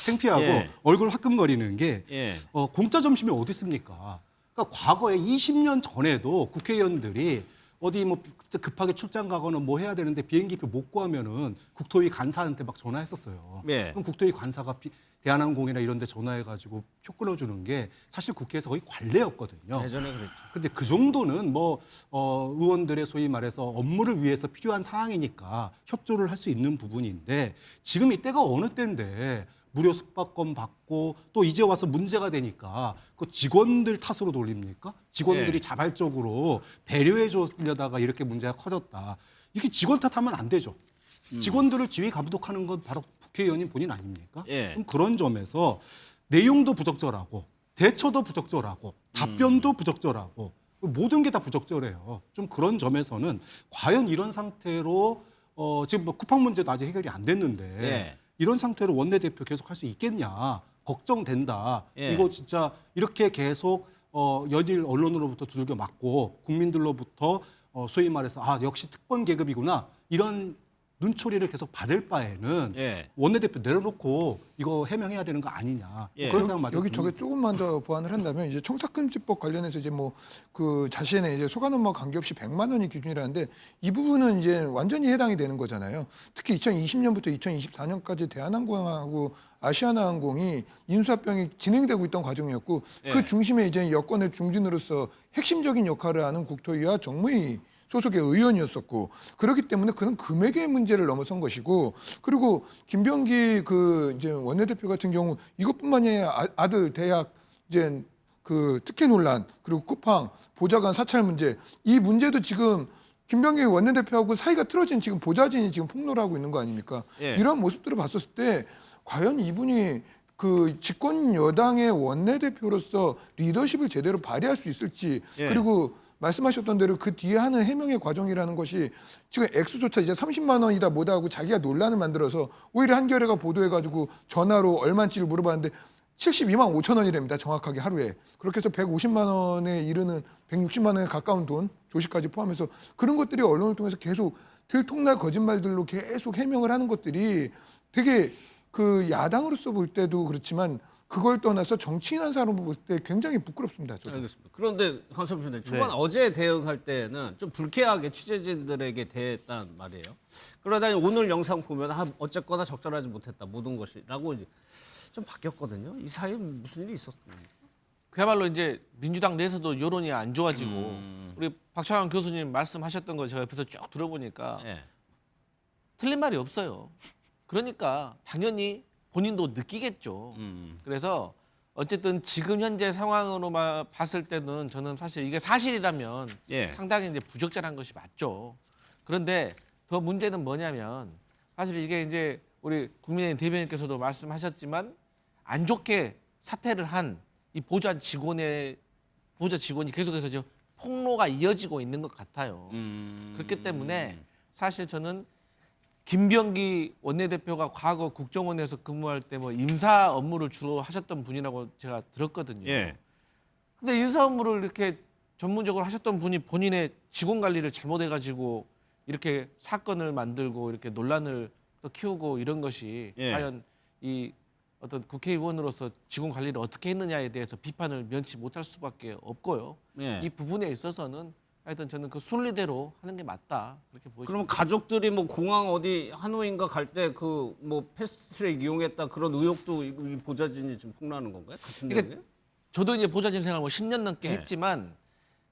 창피하고 예. 얼굴 화끈거리는 게 예. 공짜 점심이 어디 있습니까? 그러니까 과거에 20년 전에도 국회의원들이 어디 뭐 급하게 출장 가거나 뭐 해야 되는데 비행기표 못 구하면은 국토위 간사한테 막 전화했었어요. 예. 그럼 국토위 간사가 대한항공이나 이런 데 전화해가지고 표 끊어주는 게 사실 국회에서 거의 관례였거든요. 예전에 그랬죠. 근데 그 정도는 뭐 의원들의 소위 말해서 업무를 위해서 필요한 사항이니까 협조를 할 수 있는 부분인데 지금 이때가 어느 때인데 무료 숙박권 받고 또 이제 와서 문제가 되니까 그 직원들 탓으로 돌립니까? 직원들이 예. 자발적으로 배려해 주려다가 이렇게 문제가 커졌다. 이렇게 직원 탓하면 안 되죠. 직원들을 지휘 감독하는 건 바로 국회의원인 본인 아닙니까? 예. 그럼 그런 점에서 내용도 부적절하고 대처도 부적절하고 답변도 부적절하고 모든 게 다 부적절해요. 좀 그런 점에서는 과연 이런 상태로 지금 뭐 쿠팡 문제도 아직 해결이 안 됐는데 예. 이런 상태로 원내대표 계속 할 수 있겠냐 걱정된다. 예. 이거 진짜 이렇게 계속 연일 언론으로부터 두들겨 맞고 국민들로부터 소위 말해서 역시 특권 계급이구나 이런 눈초리를 계속 받을 바에는 예. 원내대표 내려놓고 이거 해명해야 되는 거 아니냐. 예. 그런 생각마저 여기 저게 조금만 더 보완을 한다면 이제 청탁금지법 관련해서 이제 뭐 그 자신의 이제 소관 업무와 관계없이 100만 원이 기준이라는데 이 부분은 이제 완전히 해당이 되는 거잖아요. 특히 2020년부터 2024년까지 대한항공하고 아시아나항공이 인수합병이 진행되고 있던 과정이었고 예. 그 중심에 이제 여권의 중진으로서 핵심적인 역할을 하는 국토위와 정무위 소속의 의원이었었고 그렇기 때문에 그는 금액의 문제를 넘어선 것이고 그리고 김병기 그 이제 원내대표 같은 경우 이것뿐만이 아니라 아들 대학 이제 그 특혜 논란 그리고 쿠팡 보좌관 사찰 문제 이 문제도 지금 김병기 원내대표하고 사이가 틀어진 지금 보좌진이 지금 폭로를 하고 있는 거 아닙니까? 예. 이런 모습들을 봤었을 때 과연 이분이 그 집권 여당의 원내대표로서 리더십을 제대로 발휘할 수 있을지 예. 그리고 말씀하셨던 대로 그 뒤에 하는 해명의 과정이라는 것이 지금 액수조차 이제 30만 원이다 뭐다 하고 자기가 논란을 만들어서 오히려 한겨레가 보도해가지고 전화로 얼마인지를 물어봤는데 72만 5천 원이랍니다. 정확하게 하루에. 그렇게 해서 150만 원에 이르는 160만 원에 가까운 돈, 조식까지 포함해서 그런 것들이 언론을 통해서 계속 들통날 거짓말들로 계속 해명을 하는 것들이 되게 그 야당으로서 볼 때도 그렇지만 그걸 떠나서 정치인 한 사람으로 볼 때 굉장히 부끄럽습니다. 저도. 알겠습니다. 그런데 황선표 님 초반 어제 대응할 때는 좀 불쾌하게 취재진들에게 대했단 말이에요. 그러다 오늘 영상 보면 어쨌거나 적절하지 못했다 모든 것이라고 이제 좀 바뀌었거든요. 이 사이에 무슨 일이 있었습니까? 그야말로 이제 민주당 내에서도 여론이 안 좋아지고 우리 박찬환 교수님 말씀하셨던 거 제가 옆에서 쭉 들어보니까 예. 틀린 말이 없어요. 그러니까 당연히 본인도 느끼겠죠. 그래서 어쨌든 지금 현재 상황으로 봤을 때는 저는 사실 이게 사실이라면 예. 상당히 이제 부적절한 것이 맞죠. 그런데 더 문제는 뭐냐면 사실 이게 이제 우리 국민의힘 대변인께서도 말씀하셨지만 안 좋게 사퇴를 한 이 보좌 직원이 계속해서 지금 폭로가 이어지고 있는 것 같아요. 그렇기 때문에 사실 저는 김병기 원내대표가 과거 국정원에서 근무할 때 뭐 인사 업무를 주로 하셨던 분이라고 제가 들었거든요. 예. 근데 인사 업무를 이렇게 전문적으로 하셨던 분이 본인의 직원 관리를 잘못해가지고 이렇게 사건을 만들고 이렇게 논란을 또 키우고 이런 것이 예. 과연 이 어떤 국회의원으로서 직원 관리를 어떻게 했느냐에 대해서 비판을 면치 못할 수밖에 없고요. 예. 이 부분에 있어서는 하여튼 저는 그 순리대로 하는 게 맞다 그렇게 보입니다. 그러면 가족들이 뭐 공항 어디 하노이인가 갈 때 그 뭐 패스트트랙 이용했다 그런 의혹도 이 보좌진이 지금 폭로하는 건가요? 같은 그러니까 내용이에요? 저도 이제 보좌진 생활 뭐 10년 넘게 했지만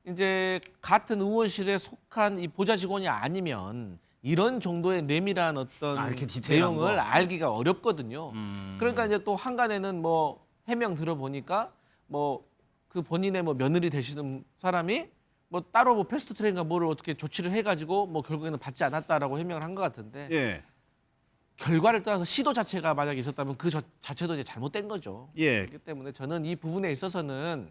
이제 같은 의원실에 속한 이 보좌 직원이 아니면 이런 정도의 내밀한 어떤 이렇게 디테일한 내용을 거. 알기가 어렵거든요. 그러니까 이제 또 한간에는 뭐 해명 들어보니까 뭐 그 본인의 뭐 며느리 되시는 사람이 뭐 따로 뭐 패스트트랙인가 뭐를 어떻게 조치를 해가지고 뭐 결국에는 받지 않았다라고 해명을 한 것 같은데 예. 결과를 떠나서 시도 자체가 만약에 있었다면 그 자체도 이제 잘못된 거죠. 예. 그렇기 때문에 저는 이 부분에 있어서는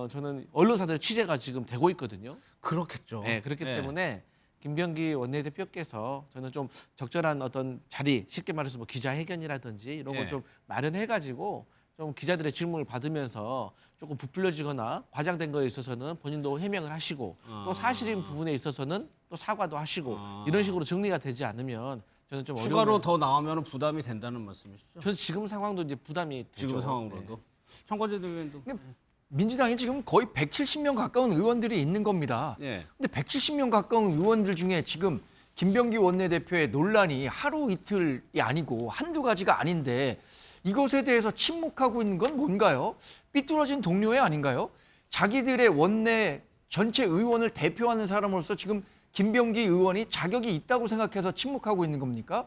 저는 언론사들의 취재가 지금 되고 있거든요. 그렇겠죠. 네, 그렇기 예. 때문에 김병기 원내대표께서 저는 좀 적절한 어떤 자리, 쉽게 말해서 뭐 기자회견이라든지 이런 걸 예. 좀 마련해가지고 좀 기자들의 질문을 받으면서 조금 부풀려지거나 과장된 거에 있어서는 본인도 해명을 하시고 또 사실인 부분에 있어서는 또 사과도 하시고 이런 식으로 정리가 되지 않으면 저는 좀 추가로 어려운. 더 나오면 부담이 된다는 말씀이시죠? 저는 지금 상황도 이제 부담이 되죠. 지금 상황으로도. 네. 청과제 대변인도. 민주당이 지금 거의 170명 가까운 의원들이 있는 겁니다. 예. 근데 170명 가까운 의원들 중에 지금 김병기 원내대표의 논란이 하루 이틀이 아니고 한두 가지가 아닌데 이것에 대해서 침묵하고 있는 건 뭔가요? 삐뚤어진 동료애 아닌가요? 자기들의 원내 전체 의원을 대표하는 사람으로서 지금 김병기 의원이 자격이 있다고 생각해서 침묵하고 있는 겁니까?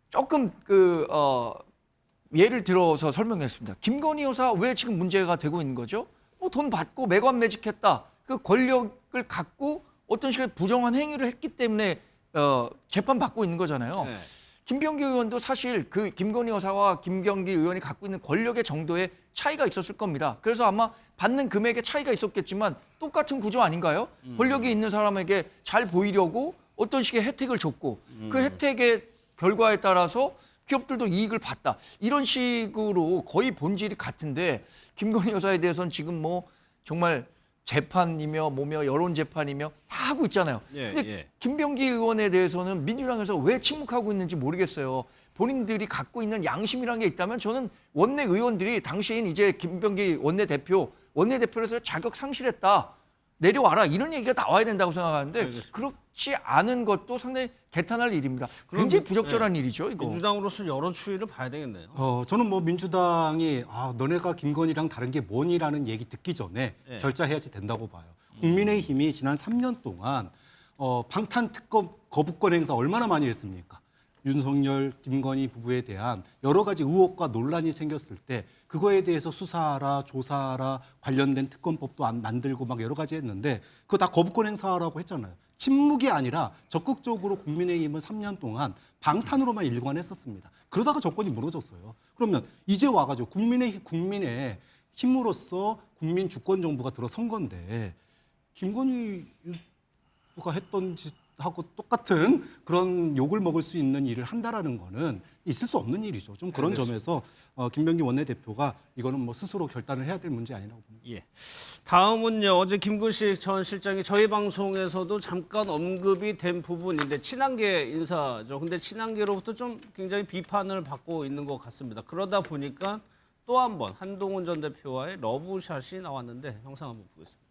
조금 예를 들어서 설명했습니다. 김건희 여사 왜 지금 문제가 되고 있는 거죠? 뭐 돈 받고 매관매직했다. 그 권력을 갖고 어떤 식의 부정한 행위를 했기 때문에 재판 받고 있는 거잖아요. 네. 김병기 의원도 사실 그 김건희 여사와 김병기 의원이 갖고 있는 권력의 정도의 차이가 있었을 겁니다. 그래서 아마 받는 금액의 차이가 있었겠지만 똑같은 구조 아닌가요? 권력이 있는 사람에게 잘 보이려고 어떤 식의 혜택을 줬고 그 혜택의 결과에 따라서 기업들도 이익을 봤다. 이런 식으로 거의 본질이 같은데 김건희 여사에 대해서는 지금 뭐 정말 재판이며 뭐며 여론 재판이며 다 하고 있잖아요. 예, 근데 예. 김병기 의원에 대해서는 민주당에서 왜 침묵하고 있는지 모르겠어요. 본인들이 갖고 있는 양심이라는 게 있다면 저는 원내 의원들이 당신 이제 김병기 원내대표로서 자격 상실했다. 내려와라. 이런 얘기가 나와야 된다고 생각하는데 알겠습니다. 그렇지 않은 것도 상당히 개탄할 일입니다. 굉장히 부적절한 일이죠. 이거. 민주당으로서 여론 추이를 봐야 되겠네요. 저는 뭐 민주당이 너네가 김건희랑 다른 게 뭐니라는 얘기 듣기 전에 예. 결자해야지 된다고 봐요. 국민의힘이 지난 3년 동안 방탄 특검 거부권 행사 얼마나 많이 했습니까? 윤석열, 김건희 부부에 대한 여러 가지 의혹과 논란이 생겼을 때 그 그거에 대해서 수사하라, 조사하라, 관련된 특검법도 만들고 막 여러 가지 했는데 그거 다 거부권 행사하라고 했잖아요. 침묵이 아니라 적극적으로 국민의힘은 3년 동안 방탄으로만 일관했었습니다. 그러다가 정권이 무너졌어요. 그러면 이제 와가지고 국민의 힘으로써 국민 주권 정부가 들어선 건데 김건희가 했던 짓하고 똑같은 그런 욕을 먹을 수 있는 일을 한다라는 거는 있을 수 없는 일이죠. 좀 그런 점에서 김병기 원내대표가 이거는 뭐 스스로 결단을 해야 될 문제 아니라고 봅니다. 예. 다음은요. 어제 김근식 전 실장이 저희 방송에서도 잠깐 언급이 된 부분인데 친한계 인사죠. 근데 친한계로부터 좀 굉장히 비판을 받고 있는 것 같습니다. 그러다 보니까 또 한 번 한동훈 전 대표와의 러브샷이 나왔는데 영상 한번 보겠습니다.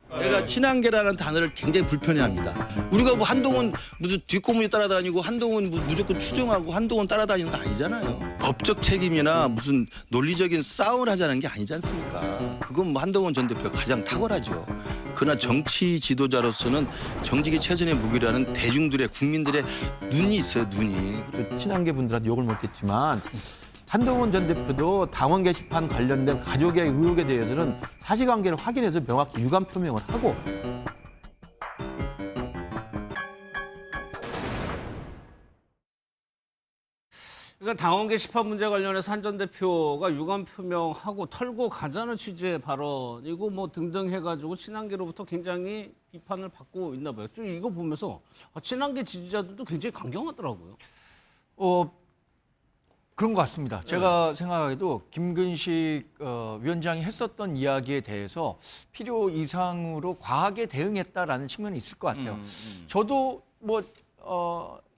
내가 친한계라는 단어를 굉장히 불편해합니다. 우리가 뭐 한동훈 무슨 뒷고문이 따라다니고 한동훈 무조건 추종하고 한동훈 따라다니는 거 아니잖아요. 법적 책임이나 무슨 논리적인 싸움을 하자는 게 아니지 않습니까? 그건 뭐 한동훈 전 대표가 가장 탁월하죠. 그러나 정치 지도자로서는 정직이 최선의 무기라는 대중들의 국민들의 눈이 있어요. 눈이. 친한계 분들한테 욕을 먹겠지만 한동훈 전 대표도 당원 게시판 관련된 가족의 의혹에 대해서는 사실관계를 확인해서 명확히 유감 표명을 하고 그러니까 당원 게시판 문제 관련해서 한 전 대표가 유감 표명하고 털고 가자는 취지의 발언이고 뭐 등등 해가지고 친한계로부터 굉장히 비판을 받고 있나 봐요. 좀 이거 보면서 친한계 지지자들도 굉장히 강경하더라고요. 그런 것 같습니다. 제가 생각해도 김근식 위원장이 했었던 이야기에 대해서 필요 이상으로 과하게 대응했다라는 측면이 있을 것 같아요. 저도 뭐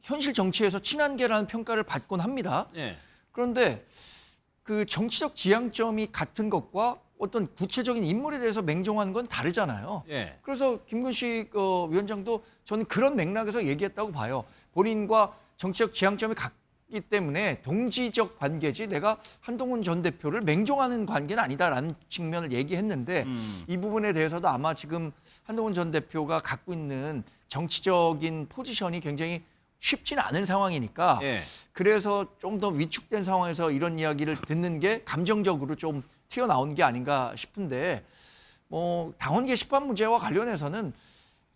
현실 정치에서 친한계라는 평가를 받곤 합니다. 예. 그런데 그 정치적 지향점이 같은 것과 어떤 구체적인 인물에 대해서 맹종하는 건 다르잖아요. 예. 그래서 김근식 위원장도 저는 그런 맥락에서 얘기했다고 봐요. 본인과 정치적 지향점이 같기 때문에 동지적 관계지 내가 한동훈 전 대표를 맹종하는 관계는 아니다라는 측면을 얘기했는데 이 부분에 대해서도 아마 지금 한동훈 전 대표가 갖고 있는 정치적인 포지션이 굉장히 쉽지는 않은 상황이니까 예. 그래서 좀 더 위축된 상황에서 이런 이야기를 듣는 게 감정적으로 좀 튀어나온 게 아닌가 싶은데 뭐 당원 게시판 문제와 관련해서는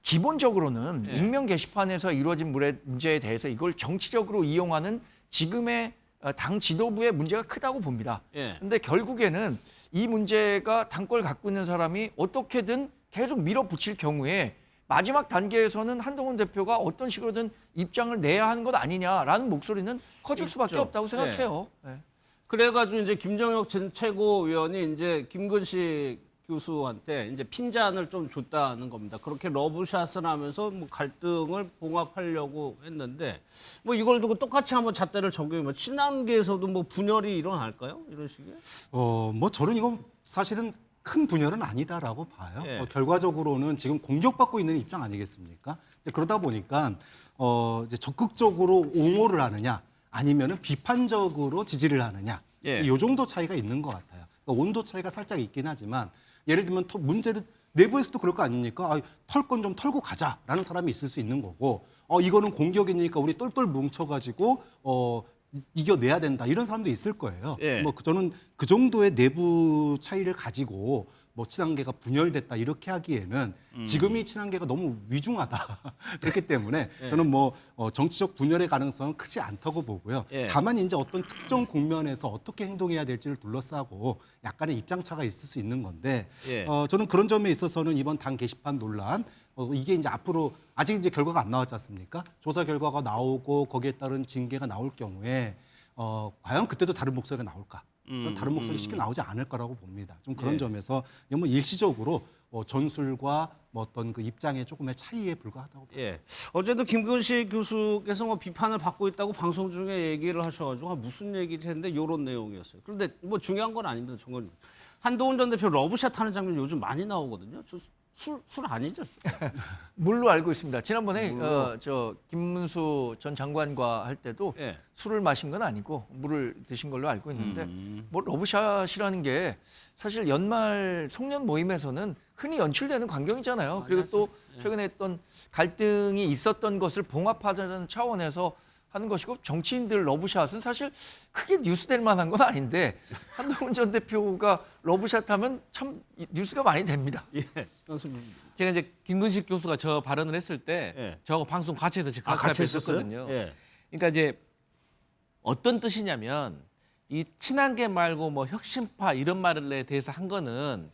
기본적으로는 익명 게시판에서 이루어진 문제에 대해서 이걸 정치적으로 이용하는 지금의 당 지도부의 문제가 크다고 봅니다. 그런데 결국에는 이 문제가 당권을 갖고 있는 사람이 어떻게든 계속 밀어붙일 경우에 마지막 단계에서는 한동훈 대표가 어떤 식으로든 입장을 내야 하는 것 아니냐라는 목소리는 커질 수밖에 없다고 생각해요. 네. 그래가지고 이제 김정혁 전 최고위원이 이제 김근식 교수한테 이제 핀잔을 좀 줬다는 겁니다. 그렇게 러브샷을 하면서 뭐 갈등을 봉합하려고 했는데 뭐 이걸 두고 똑같이 한번 잣대를 적용하면 친한계에서도 뭐 분열이 일어날까요? 이런 식의? 뭐 저는 이건 사실은 큰 분열은 아니다라고 봐요. 예. 결과적으로는 지금 공격받고 있는 입장 아니겠습니까? 이제 그러다 보니까 이제 적극적으로 옹호를 하느냐 아니면은 비판적으로 지지를 하느냐 예. 이 정도 차이가 있는 것 같아요. 그러니까 온도 차이가 살짝 있긴 하지만 예를 들면 문제를 내부에서도 그럴 거 아닙니까? 털 건 좀 털고 가자라는 사람이 있을 수 있는 거고 이거는 공격이니까 우리 똘똘 뭉쳐가지고 이겨내야 된다 이런 사람도 있을 거예요. 예. 뭐 저는 그 정도의 내부 차이를 가지고 뭐 친한계가 분열됐다 이렇게 하기에는 지금이 친한계가 너무 위중하다 그렇기 때문에 저는 뭐 정치적 분열의 가능성은 크지 않다고 보고요. 예. 다만 이제 어떤 특정 국면에서 어떻게 행동해야 될지를 둘러싸고 약간의 입장차가 있을 수 있는 건데 예. 저는 그런 점에 있어서는 이번 당 게시판 논란 이게 이제 앞으로 아직 이제 결과가 안 나왔지 않습니까? 조사 결과가 나오고 거기에 따른 징계가 나올 경우에 과연 그때도 다른 목소리가 나올까? 저는 다른 목소리 쉽게 나오지 않을 거라고 봅니다. 좀 그런 예. 점에서 뭐 일시적으로 전술과 뭐 어떤 그 입장의 조금의 차이에 불과하다고 봅니다. 예. 어제도 김근식 교수께서 뭐 비판을 받고 있다고 방송 중에 얘기를 하셔가지고 무슨 얘기지 했는데 이런 내용이었어요. 그런데 뭐 중요한 건 아닙니다. 정말 한동훈 전 대표 러브샷 하는 장면 요즘 많이 나오거든요. 술 아니죠? 물로 알고 있습니다. 지난번에 저 김문수 전 장관과 할 때도 예. 술을 마신 건 아니고 물을 드신 걸로 알고 있는데 뭐 러브샷이라는 게 사실 연말 송년 모임에서는 흔히 연출되는 광경이잖아요. 그리고 또 최근에 했던 갈등이 있었던 것을 봉합하자는 차원에서 하는 것이고 정치인들 러브샷은 사실 크게 뉴스될 만한 건 아닌데 한동훈 전 대표가 러브샷 하면 참 뉴스가 많이 됩니다. 예, 선생님. 제가 이제 김근식 교수가 저 발언을 했을 때 예. 저하고 방송 같이 해서 제가 같이 했었거든요. 했었어요? 예. 그러니까 이제 어떤 뜻이냐면 이 친한계 말고 뭐 혁신파 이런 말에 대해서 한 거는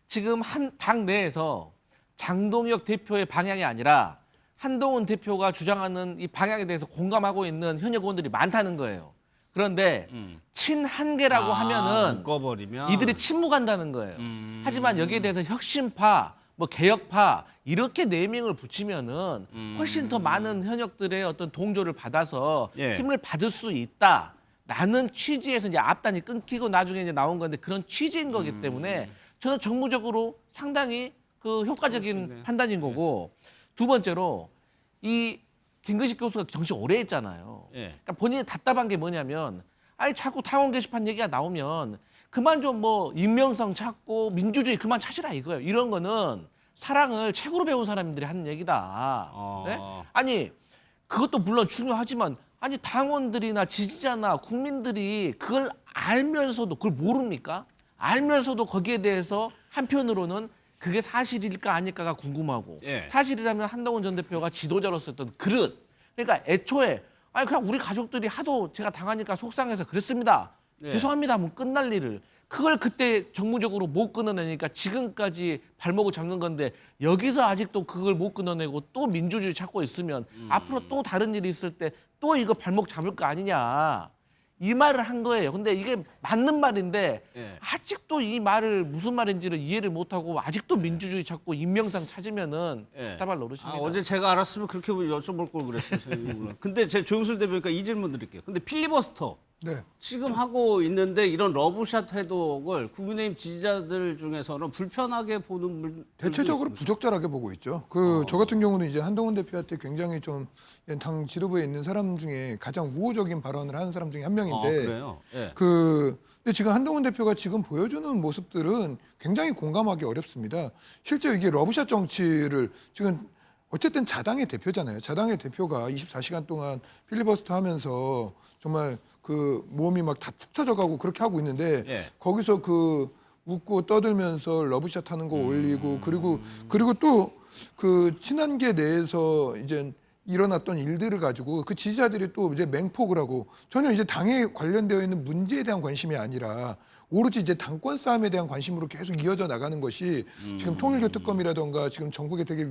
지금 한 당 내에서 장동혁 대표의 방향이 아니라 한동훈 대표가 주장하는 이 방향에 대해서 공감하고 있는 현역 의원들이 많다는 거예요. 그런데 친한계라고 하면은 묶어버리면 이들이 침묵한다는 거예요. 하지만 여기에 대해서 혁신파, 뭐 개혁파 이렇게 네이밍을 붙이면은 훨씬 더 많은 현역들의 어떤 동조를 받아서 예. 힘을 받을 수 있다라는 취지에서 이제 앞단이 끊기고 나중에 이제 나온 건데 그런 취지인 거기 때문에 저는 정무적으로 상당히 그 효과적인 판단인 거고 두 번째로 이 김근식 교수가 정치 오래 했잖아요. 예. 그러니까 본인이 답답한 게 뭐냐면 아니 자꾸 당원 게시판 얘기가 나오면 그만 좀 뭐 익명성 찾고 민주주의 그만 찾으라 이거예요. 이런 거는 사랑을 책으로 배운 사람들이 하는 얘기다. 네? 아니 그것도 물론 중요하지만 아니 당원들이나 지지자나 국민들이 그걸 알면서도 그걸 모릅니까? 알면서도 거기에 대해서 한편으로는 그게 사실일까 아닐까가 궁금하고 예. 사실이라면 한동훈 전 대표가 지도자로서 했던 그릇 그러니까 애초에 아니 그냥 우리 가족들이 하도 제가 당하니까 속상해서 그랬습니다. 예. 죄송합니다. 뭐 끝날 일을 그걸 그때 정무적으로 못 끊어내니까 지금까지 발목을 잡는 건데 여기서 아직도 그걸 못 끊어내고 또 민주주의 찾고 있으면 앞으로 또 다른 일이 있을 때 또 이거 발목 잡을 거 아니냐. 이 말을 한 거예요. 근데 이게 맞는 말인데 예. 아직도 이 말을 무슨 말인지를 이해를 못하고 아직도 민주주의 찾고 인명상 찾으면은 예. 답답할 노릇입니다. 어제 제가 알았으면 그렇게 여쭤볼 걸 그랬어요. 근데 제 조영술 대표니까 이 질문 드릴게요. 근데 필리버스터 네. 지금 하고 있는데 이런 러브샷 회독을 국민의힘 지지자들 중에서는 불편하게 보는 분들도 대체적으로 있습니다. 부적절하게 보고 있죠. 저 같은 경우는 이제 한동훈 대표한테 굉장히 좀 당 지도부에 있는 사람 중에 가장 우호적인 발언을 하는 사람 중에 한 명인데 그래요? 예. 근데 지금 한동훈 대표가 지금 보여주는 모습들은 굉장히 공감하기 어렵습니다. 실제 이게 러브샷 정치를 지금 어쨌든 자당의 대표잖아요. 자당의 대표가 24시간 동안 필리버스터 하면서 정말 그 몸이 막 다 툭 쳐져가고 그렇게 하고 있는데 예. 거기서 그 웃고 떠들면서 러브샷 하는 거 올리고 그리고 또 그 친한계 내에서 이제 일어났던 일들을 가지고 그 지지자들이 또 이제 맹폭을 하고 전혀 이제 당에 관련되어 있는 문제에 대한 관심이 아니라 오로지 이제 당권 싸움에 대한 관심으로 계속 이어져 나가는 것이 지금 통일교 특검이라던가 지금 전국에 되게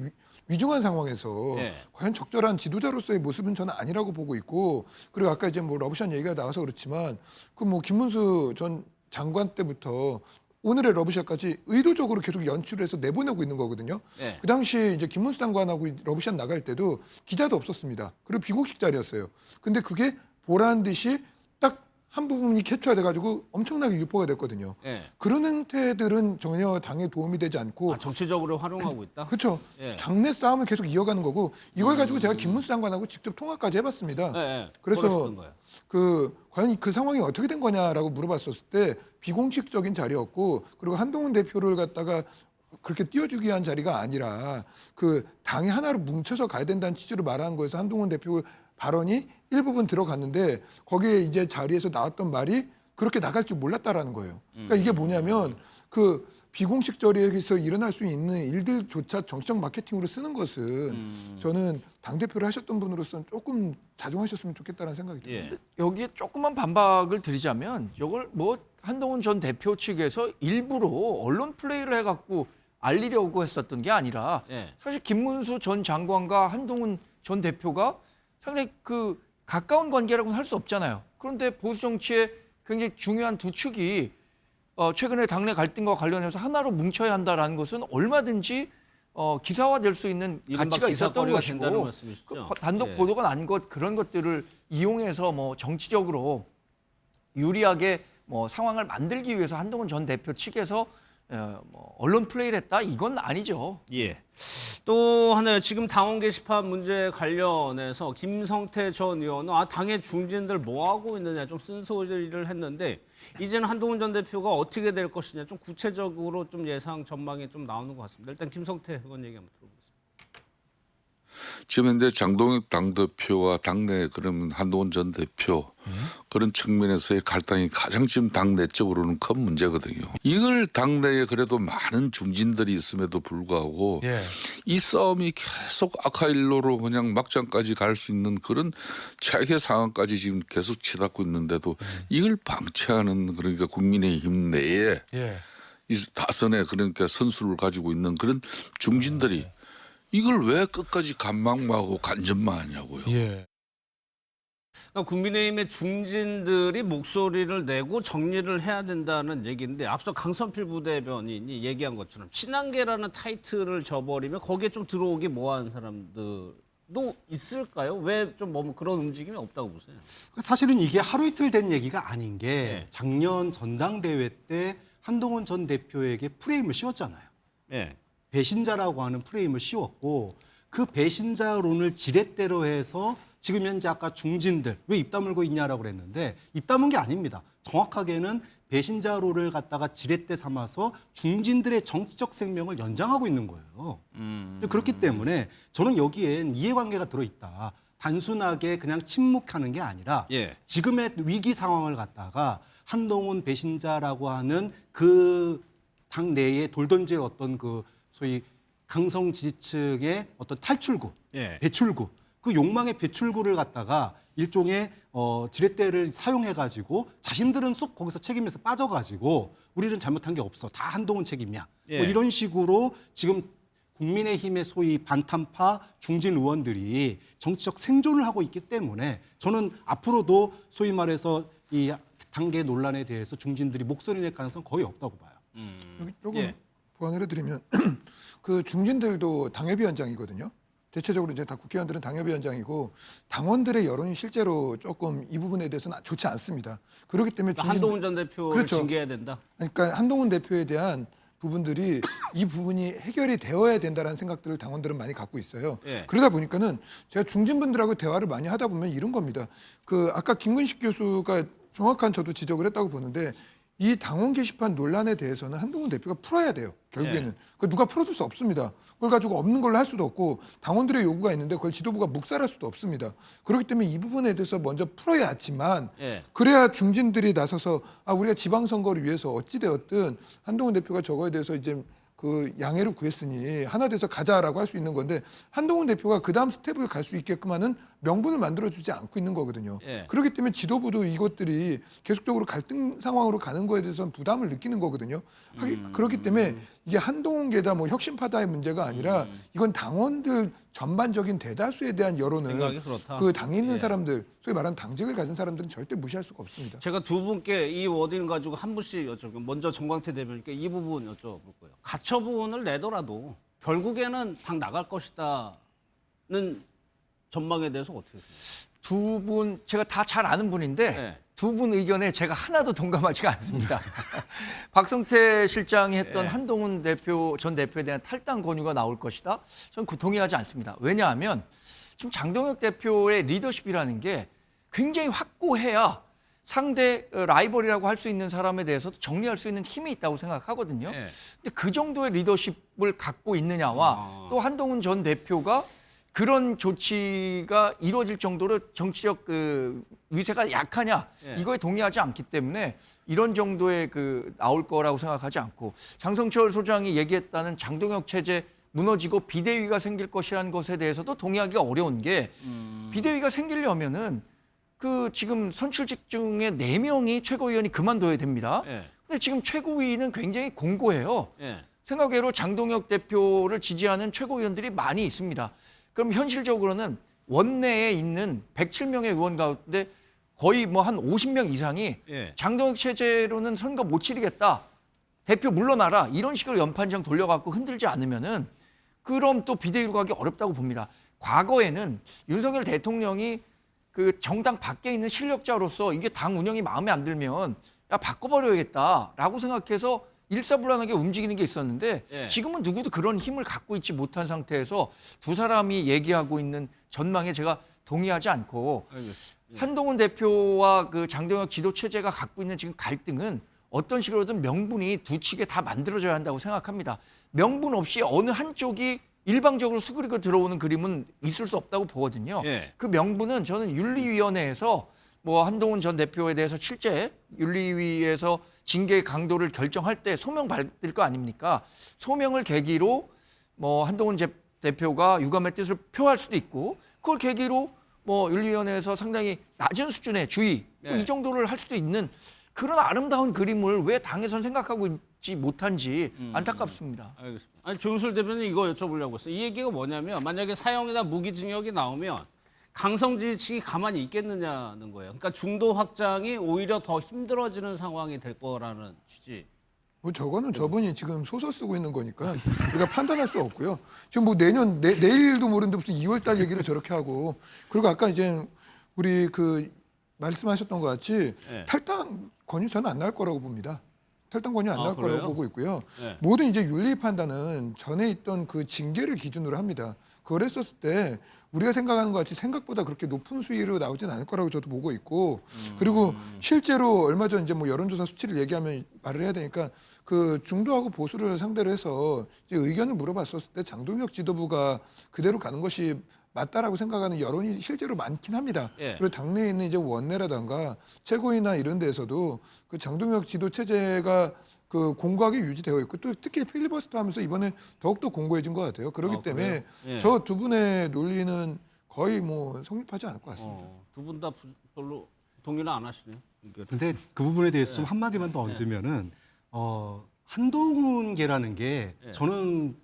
위중한 상황에서 예. 과연 적절한 지도자로서의 모습은 저는 아니라고 보고 있고 그리고 아까 이제 뭐 러브샷 얘기가 나와서 그렇지만 그 뭐 김문수 전 장관 때부터 오늘의 러브샷까지 의도적으로 계속 연출해서 내보내고 있는 거거든요. 예. 그 당시 이제 김문수 장관하고 러브샷 나갈 때도 기자도 없었습니다. 그리고 비공식 자리였어요. 근데 그게 보란 듯이 딱 한 부분이 캡처돼 가지고 엄청나게 유포가 됐거든요. 예. 그런 행태들은 전혀 당에 도움이 되지 않고 정치적으로 활용하고 있다. 그렇죠. 예. 당내 싸움을 계속 이어가는 거고 이걸 가지고 제가 김문수 장관하고 직접 통화까지 해봤습니다. 예. 그래서 뭐라셨던 거예요? 그 과연 그 상황이 어떻게 된 거냐라고 물어봤었을 때 비공식적인 자리였고 그리고 한동훈 대표를 갖다가 그렇게 띄워주기 위한 자리가 아니라 그 당이 하나로 뭉쳐서 가야 된다는 취지로 말한 거에서 한동훈 대표 발언이 일부분 들어갔는데 거기에 이제 자리에서 나왔던 말이 그렇게 나갈 줄 몰랐다라는 거예요. 그러니까 이게 뭐냐면 그 비공식 자리에서 일어날 수 있는 일들조차 정치적 마케팅으로 쓰는 것은 저는 당대표를 하셨던 분으로서는 조금 자중하셨으면 좋겠다는 생각이 듭니다. 예. 여기에 조금만 반박을 드리자면 이걸 뭐 한동훈 전 대표 측에서 일부러 언론 플레이를 해갖고 알리려고 했었던 게 아니라 예. 사실 김문수 전 장관과 한동훈 전 대표가 상당히 그 가까운 관계라고는 할 수 없잖아요. 그런데 보수 정치의 굉장히 중요한 두 축이 최근에 당내 갈등과 관련해서 하나로 뭉쳐야 한다라는 것은 얼마든지 기사화될 수 있는 이른바 가치가 있었던 기사거리가 된다는 것이고 말씀이시죠? 그 단독 예. 보도가 난 것 그런 것들을 이용해서 뭐 정치적으로 유리하게 뭐 상황을 만들기 위해서 한동훈 전 대표 측에서 뭐 언론 플레이를 했다 이건 아니죠. 예. 또 하나 지금 당원 게시판 문제 관련해서 김성태 전 의원은 당의 중진들 뭐 하고 있느냐 좀 쓴소리를 했는데 이제는 한동훈 전 대표가 어떻게 될 것이냐 좀 구체적으로 좀 예상 전망이 좀 나오는 것 같습니다. 일단 김성태 의원 얘기 한번 들어보겠습니다. 지금 현재 장동혁 당대표와 당내 그러면 한동훈 전 대표 그런 측면에서의 갈등이 가장 지금 당내적으로는 큰 문제거든요. 이걸 당내에 그래도 많은 중진들이 있음에도 불구하고 이 싸움이 계속 악화일로로 그냥 막장까지 갈 수 있는 그런 최악의 상황까지 지금 계속 치닫고 있는데도 이걸 방치하는 그러니까 국민의힘 내에 이 다선의 그러니까 선수를 가지고 있는 그런 중진들이 이걸 왜 끝까지 간망하고 간접만 하냐고요. 그러니까 국민의힘의 중진들이 목소리를 내고 정리를 해야 된다는 얘기인데 앞서 강선필 부대변인이 얘기한 것처럼 친한계라는 타이틀을 줘버리면 거기에 좀 들어오기 뭐하는 사람들도 있을까요? 왜 좀 뭐 그런 움직임이 없다고 보세요? 사실은 이게 하루 이틀 된 얘기가 아닌 게 작년 전당대회 때 한동훈 전 대표에게 프레임을 씌웠잖아요. 배신자라고 하는 프레임을 씌웠고 그 배신자론을 지렛대로 해서 지금 현재 아까 중진들 왜 입 다물고 있냐라고 그랬는데 입 다문 게 아닙니다. 정확하게는 배신자론을 갖다가 지렛대 삼아서 중진들의 정치적 생명을 연장하고 있는 거예요. 그렇기 때문에 저는 여기엔 이해관계가 들어있다. 단순하게 그냥 침묵하는 게 아니라 지금의 위기 상황을 갖다가 한동훈 배신자라고 하는 그 당 내에 돌던질 어떤 그 소위 강성 지지층의 어떤 탈출구, 배출구, 그 욕망의 배출구를 갖다가 일종의 지렛대를 사용해가지고 자신들은 쏙 거기서 책임에서 빠져가지고 우리는 잘못한 게 없어. 다 한동훈 책임이야. 뭐 이런 식으로 지금 국민의힘의 소위 반탄파 중진 의원들이 정치적 생존을 하고 있기 때문에 저는 앞으로도 소위 말해서 이 단계 논란에 대해서 중진들이 목소리 낼 가능성 거의 없다고 봐요. 여기 조금 보완을 해드리면 그 중진들도 당협위원장이거든요. 대체적으로 이제 다 국회의원들은 당협위원장이고 당원들의 여론이 실제로 조금 이 부분에 대해서는 좋지 않습니다. 그렇기 때문에 한동훈 전 대표를 징계해야 된다. 그러니까 한동훈 대표에 대한 부분들이 이 부분이 해결이 되어야 된다라는 생각들을 당원들은 많이 갖고 있어요. 그러다 보니까는 제가 중진분들하고 대화를 많이 하다 보면 이런 겁니다. 그 아까 김근식 교수가 정확한 저도 지적을 했다고 보는데 이 당원 게시판 논란에 대해서는 한동훈 대표가 풀어야 돼요. 결국에는. 그걸 누가 풀어줄 수 없습니다. 그걸 가지고 없는 걸로 할 수도 없고 당원들의 요구가 있는데 그걸 지도부가 묵살할 수도 없습니다. 그렇기 때문에 이 부분에 대해서 먼저 풀어야 하지만 그래야 중진들이 나서서 우리가 지방선거를 위해서 어찌되었든 한동훈 대표가 저거에 대해서 이제 그 양해를 구했으니 하나 돼서 가자라고 할 수 있는 건데 한동훈 대표가 그 다음 스텝을 갈 수 있게끔 하는 명분을 만들어주지 않고 있는 거거든요. 그렇기 때문에 지도부도 이것들이 계속적으로 갈등 상황으로 가는 거에 대해서는 부담을 느끼는 거거든요. 그렇기 때문에 이게 한동훈계다 뭐 혁신파다의 문제가 아니라 이건 당원들 전반적인 대다수에 대한 여론을 그 당에 있는 사람들, 소위 말하는 당직을 가진 사람들은 절대 무시할 수가 없습니다. 제가 두 분께 이 워딩 가지고 한 분씩 여쭤볼게요. 먼저 정광태 대변인께 이 부분 여쭤볼 거예요. 가처분을 내더라도 결국에는 당 나갈 것이다는 전망에 대해서 어떻게 생각하세요? 두 분 제가 다 잘 아는 분인데 두 분 의견에 제가 하나도 동감하지가 않습니다. 박성태 실장이 했던 한동훈 전 대표에 대한 탈당 권유가 나올 것이다. 저는 동의하지 않습니다. 왜냐하면 지금 장동혁 대표의 리더십이라는 게 굉장히 확고해야 상대 라이벌이라고 할 수 있는 사람에 대해서도 정리할 수 있는 힘이 있다고 생각하거든요. 근데 그 정도의 리더십을 갖고 있느냐와 또 한동훈 전 대표가 그런 조치가 이루어질 정도로 정치적 그 위세가 약하냐 이거에 동의하지 않기 때문에 이런 정도의 그 나올 거라고 생각하지 않고 장성철 소장이 얘기했다는 장동혁 체제 무너지고 비대위가 생길 것이라는 것에 대해서도 동의하기가 어려운 게 비대위가 생기려면은 그 지금 선출직 중에 4명이 최고위원이 그만둬야 됩니다. 근데 지금 최고위는 굉장히 공고해요. 생각외로 장동혁 대표를 지지하는 최고위원들이 많이 있습니다. 그럼 현실적으로는 원내에 있는 107명의 의원 가운데 거의 뭐 한 50명 이상이 장동혁 체제로는 선거 못 치르겠다. 대표 물러나라. 이런 식으로 연판장 돌려갖고 흔들지 않으면은 그럼 또 비대위로 가기 어렵다고 봅니다. 과거에는 윤석열 대통령이 그 정당 밖에 있는 실력자로서 이게 당 운영이 마음에 안 들면 야 바꿔버려야겠다라고 생각해서 일사불란하게 움직이는 게 있었는데 지금은 누구도 그런 힘을 갖고 있지 못한 상태에서 두 사람이 얘기하고 있는 전망에 제가 동의하지 않고 한동훈 대표와 그 장동혁 지도 체제가 갖고 있는 지금 갈등은 어떤 식으로든 명분이 두 측에 다 만들어져야 한다고 생각합니다. 명분 없이 어느 한쪽이 일방적으로 수그리고 들어오는 그림은 있을 수 없다고 보거든요. 예. 그 명분은 저는 윤리위원회에서 뭐 한동훈 전 대표에 대해서 실제 윤리위에서 징계 강도를 결정할 때 소명 받을 거 아닙니까? 소명을 계기로 뭐 한동훈 대표가 유감의 뜻을 표할 수도 있고 그걸 계기로 뭐 윤리위원회에서 상당히 낮은 수준의 주의 네. 이 정도를 할 수도 있는 그런 아름다운 그림을 왜 당에선 생각하고 있지 못한지 안타깝습니다. 알겠습니다. 아니 조윤술 대표님 이거 여쭤보려고 했어요. 이 얘기가 뭐냐면 만약에 사형이나 무기징역이 나오면 강성지 측이 가만히 있겠느냐는 거예요. 그러니까 중도 확장이 오히려 더 힘들어지는 상황이 될 거라는 취지. 뭐 저거는 저분이 지금 소설 쓰고 있는 거니까 우리가 판단할 수 없고요. 지금 뭐 내일도 모르는데 무슨 2월달 얘기를 저렇게 하고 그리고 아까 이제 우리 그 말씀하셨던 것 같이 네. 탈당 권유 저는 안 나올 거라고 봅니다. 탈당 권유 안 나올 그래요? 거라고 보고 있고요. 네. 모든 이제 윤리 판단은 전에 있던 그 징계를 기준으로 합니다. 그걸 했었을 때 우리가 생각하는 것 같이 생각보다 그렇게 높은 수위로 나오진 않을 거라고 저도 보고 있고 그리고 실제로 얼마 전 이제 뭐 여론조사 수치를 얘기하면 말을 해야 되니까 그 중도하고 보수를 상대로 해서 이제 의견을 물어봤었을 때 장동혁 지도부가 그대로 가는 것이 맞다라고 생각하는 여론이 실제로 많긴 합니다. 예. 그리고 당내에 있는 이제 원내라든가 최고위나 이런 데에서도 그 장동혁 지도 체제가 그 공고하게 유지되어 있고 또 특히 필리버스터 하면서 이번에 더욱더 공고해진 것 같아요. 그렇기 때문에 예. 저 두 분의 논리는 거의 뭐 성립하지 않을 것 같습니다. 두 분 다 별로 동의는 안 하시네요. 근데 그 부분에 대해서 네. 좀 한마디만 더 얹으면은 한동훈계라는 게 네. 저는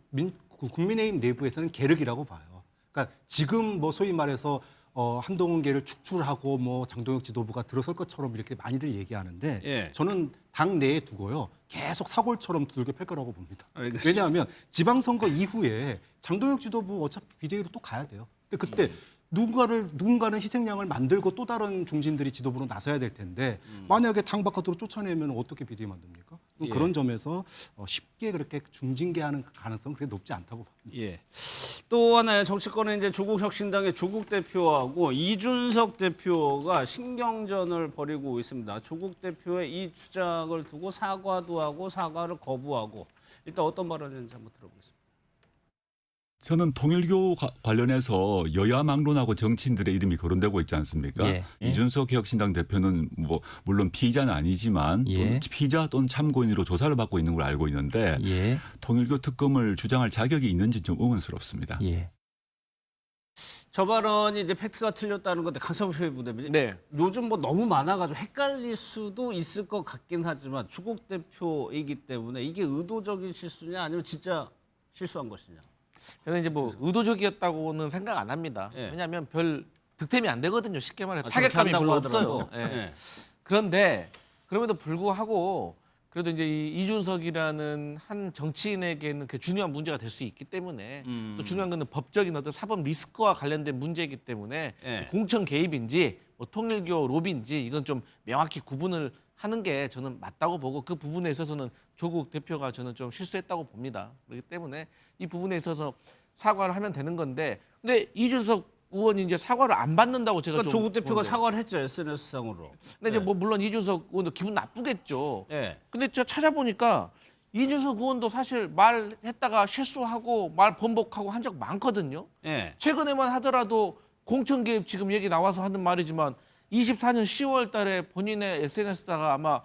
국민의힘 내부에서는 계륵이라고 봐요. 그러니까 지금 뭐 소위 말해서 한동훈계를 축출하고 뭐 장동혁 지도부가 들어설 것처럼 이렇게 많이들 얘기하는데 예. 저는 당 내에 두고요 계속 사골처럼 두들겨 팰 거라고 봅니다. 알겠습니다. 왜냐하면 지방선거 이후에 장동혁 지도부 어차피 비대위로 또 가야 돼요. 근데 그때 누군가는 희생양을 만들고 또 다른 중진들이 지도부로 나서야 될 텐데 만약에 당 바깥으로 쫓아내면 어떻게 비대위 만듭니까? 예. 그런 점에서 쉽게 그렇게 중징계하는 가능성은 그렇게 높지 않다고 봅니다. 예. 또 하나의 정치권에 이제 조국혁신당의 조국 대표하고 이준석 대표가 신경전을 벌이고 있습니다. 조국 대표의 이 주장을 두고 사과도 하고 사과를 거부하고 일단 어떤 발언인지 한번 들어보겠습니다. 저는 통일교 관련해서 여야 막론하고 정치인들의 이름이 거론되고 있지 않습니까? 예. 이준석 혁신당 대표는 뭐 물론 피의자는 아니지만 예. 피의자 또는 참고인으로 조사를 받고 있는 걸 알고 있는데 예. 통일교 특검을 주장할 자격이 있는지 좀 의문스럽습니다. 예. 저 발언이 이제 팩트가 틀렸다는 건데 강성필 부대변인. 네. 요즘 뭐 너무 많아가지고 헷갈릴 수도 있을 것 같긴 하지만 조국 대표이기 때문에 이게 의도적인 실수냐 아니면 진짜 실수한 것이냐. 저는 이제 뭐 의도적이었다고는 생각 안 합니다. 예. 왜냐하면 별 득템이 안 되거든요. 쉽게 말해 아, 타격감이 저렇게 별로 한다고 없어요. 하더라도. 예. 예. 그런데 그럼에도 불구하고 그래도 이제 이 이준석이라는 한 정치인에게는 그 중요한 문제가 될 수 있기 때문에 또 중요한 거는 법적인 어떤 사법 리스크와 관련된 문제이기 때문에 예. 공천 개입인지 뭐 통일교 로비인지 이건 좀 명확히 구분을 하는 게 저는 맞다고 보고 그 부분에 있어서는 조국 대표가 저는 좀 실수했다고 봅니다. 그렇기 때문에 이 부분에 있어서 사과를 하면 되는 건데 근데 이준석 의원이 이제 사과를 안 받는다고 제가 그러니까 좀 조국 대표가 보는데. 사과를 했죠 SNS상으로. 근데 이제 뭐 물론 이준석 의원도 기분 나쁘겠죠. 예. 근데 제가 찾아보니까 이준석 의원도 사실 말했다가 실수하고 말 번복하고 한 적 많거든요. 예. 최근에만 하더라도 공천 개입 지금 얘기 나와서 하는 말이지만 24년 10월 달에 본인의 SNS다가 아마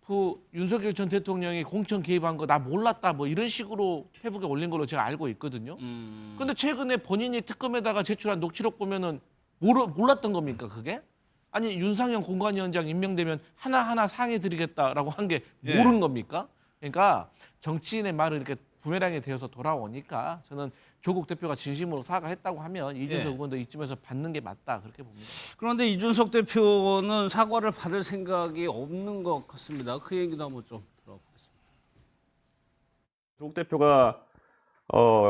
그 윤석열 전 대통령이 공천 개입한 거 나 몰랐다 뭐 이런 식으로 페북에 올린 걸로 제가 알고 있거든요. 근데 최근에 본인이 특검에다가 제출한 녹취록 보면은 몰랐던 겁니까 그게? 아니 윤상현 공관위원장 임명되면 하나하나 상해 드리겠다라고 한 게 예. 모르는 겁니까? 그러니까 정치인의 말을 이렇게 부메랑이 되어서 돌아오니까 저는 조국 대표가 진심으로 사과했다고 하면 이준석 예. 의원도 이쯤에서 받는 게 맞다 그렇게 봅니다. 그런데 이준석 대표는 사과를 받을 생각이 없는 것 같습니다. 그 얘기도 한번 좀 들어보겠습니다. 조국 대표가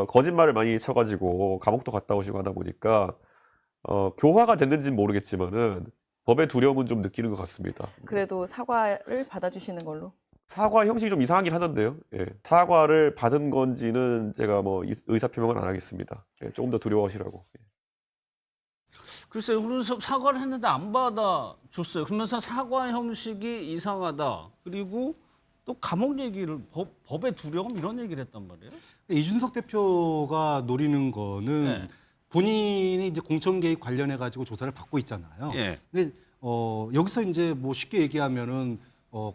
거짓말을 많이 쳐가지고 감옥도 갔다 오시고 하다 보니까 교화가 됐는지는 모르겠지만은 법의 두려움은 좀 느끼는 것 같습니다. 그래도 사과를 받아주시는 걸로. 사과 형식이 좀 이상하긴 하던데요. 예. 사과를 받은 건지는 제가 뭐 의사 표명은 안 하겠습니다. 예, 조금 더 두려워하시라고. 예. 글쎄요, 그래서 사과를 했는데 안 받아줬어요. 그러면서 사과 형식이 이상하다. 그리고 또 감옥 얘기를 법의 두려움 이런 얘기를 했단 말이에요. 이준석 대표가 노리는 거는 네. 본인이 이제 공천 개입 관련해 가지고 조사를 받고 있잖아요. 예. 근데 여기서 이제 뭐 쉽게 얘기하면은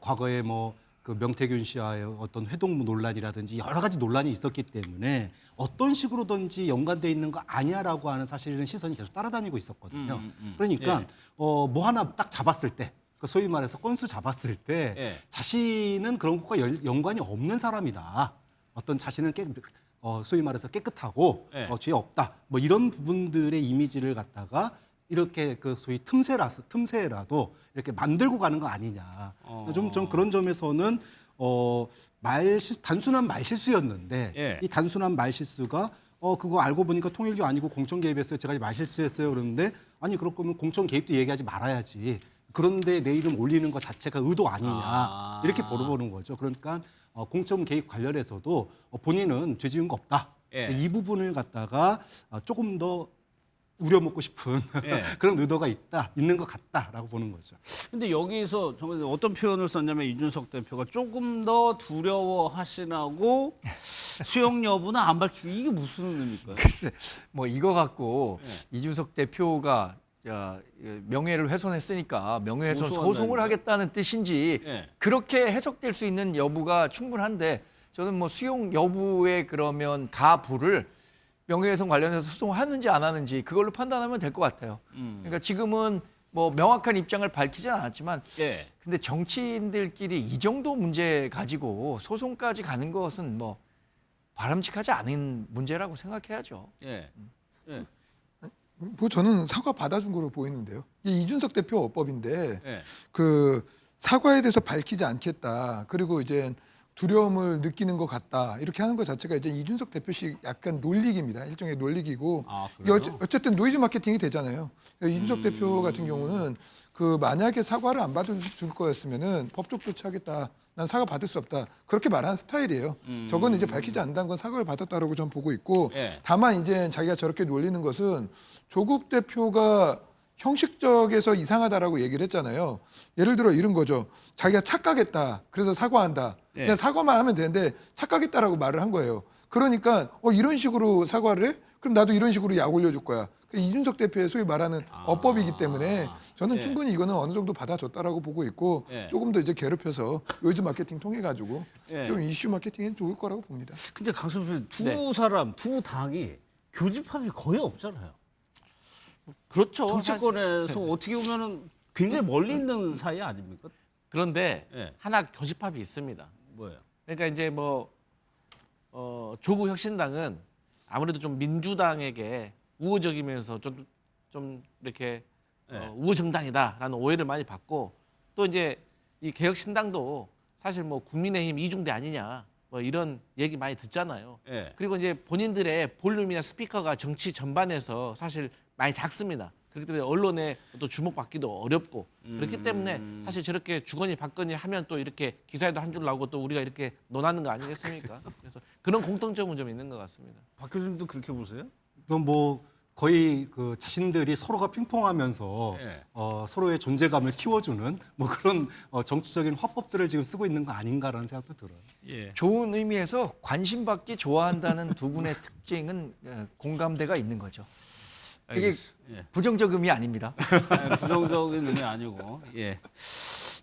과거에 뭐 그 명태균 씨와의 어떤 회동 논란이라든지 여러 가지 논란이 있었기 때문에 어떤 식으로든지 연관돼 있는 거 아니야라고 하는 사실은 시선이 계속 따라다니고 있었거든요. 그러니까 뭐 하나 딱 잡았을 때, 그 소위 말해서 건수 잡았을 때 자신은 그런 것과 연관이 없는 사람이다. 어떤 자신은 소위 말해서 깨끗하고 죄 없다. 뭐 이런 부분들의 이미지를 갖다가 이렇게 그 소위 틈새라도 이렇게 만들고 가는 거 아니냐. 좀 그런 점에서는 단순한 말실수였는데 이 단순한 말실수가 그거 알고 보니까 통일교 아니고 공천 개입했어요. 제가 말실수했어요. 그러는데 아니 그럴 거면 공천 개입도 얘기하지 말아야지. 그런데 내 이름 올리는 것 자체가 의도 아니냐. 이렇게 물어보는 거죠. 그러니까 공천 개입 관련해서도 본인은 죄 지은 거 없다. 이 부분을 갖다가 조금 더 우려먹고 싶은 그런 의도가 있는 것 같다라고 보는 거죠. 근데 여기서 정말 어떤 표현을 썼냐면 이준석 대표가 조금 더 두려워하시라고 수용 여부는 안 밝히고 이게 무슨 의미일까요? 글쎄, 뭐 이거 갖고 이준석 대표가 명예를 훼손했으니까 명예훼손 소송을 하겠다는 뜻인지 그렇게 해석될 수 있는 여부가 충분한데 저는 뭐 수용 여부에 그러면 가부를 명예훼손 관련해서 소송하는지 안 하는지 그걸로 판단하면 될 것 같아요. 그러니까 지금은 뭐 명확한 입장을 밝히진 않았지만 근데 정치인들끼리 이 정도 문제 가지고 소송까지 가는 것은 뭐 바람직하지 않은 문제라고 생각해야죠. 뭐 저는 사과 받아준 거로 보이는데요. 이게 이준석 대표 어법인데 그 사과에 대해서 밝히지 않겠다. 그리고 이제 두려움을 느끼는 것 같다. 이렇게 하는 것 자체가 이제 이준석 대표식 약간 논리기입니다. 일종의 논리기고 이게 어쨌든 노이즈 마케팅이 되잖아요. 이준석 대표 같은 경우는 그 만약에 사과를 안 받을 거였으면은 법적 조치하겠다. 난 사과 받을 수 없다. 그렇게 말하는 스타일이에요. 저건 이제 밝히지 않는다는 건 사과를 받았다라고 전 보고 있고 다만 이제 자기가 저렇게 놀리는 것은 조국 대표가 형식적에서 이상하다라고 얘기를 했잖아요. 예를 들어 이런 거죠. 자기가 착각했다. 그래서 사과한다. 그냥 사과만 하면 되는데 착각했다라고 말을 한 거예요. 그러니까 이런 식으로 사과를 해? 그럼 나도 이런 식으로 약 올려줄 거야. 이준석 대표의 소위 말하는 어법이기 때문에 저는 충분히 이거는 어느 정도 받아줬다라고 보고 있고 조금 더 이제 괴롭혀서 요즘 마케팅 통해 가지고 좀 이슈 마케팅엔 좋을 거라고 봅니다. 근데 강선수 두 사람, 두 당이 교집합이 거의 없잖아요. 그렇죠. 정치권에서 어떻게 보면은 굉장히 멀리 있는 사이 아닙니까? 그런데 하나 교집합이 있습니다. 뭐예요? 그러니까 이제 뭐 조국 혁신당은 아무래도 좀 민주당에게 우호적이면서 좀 이렇게 우호정당이다라는 오해를 많이 받고 또 이제 이 개혁신당도 사실 뭐 국민의힘 이중대 아니냐 뭐 이런 얘기 많이 듣잖아요. 그리고 이제 본인들의 볼륨이나 스피커가 정치 전반에서 사실 많이 작습니다. 그렇기 때문에 언론에 또 주목받기도 어렵고 그렇기 때문에 사실 저렇게 주거니 받거니 하면 또 이렇게 기사에도 한 줄 나오고 또 우리가 이렇게 논하는 거 아니겠습니까? 그래서 그런 공통점은 좀 있는 것 같습니다. 박 교수님도 그렇게 보세요? 그건 뭐 거의 그 자신들이 서로가 핑퐁하면서 서로의 존재감을 키워주는 뭐 그런 정치적인 화법들을 지금 쓰고 있는 거 아닌가라는 생각도 들어요. 좋은 의미에서 관심받기 좋아한다는 두 분의 특징은 공감대가 있는 거죠. 이게 부정적 의미 아닙니다. 부정적인 의미 아니고.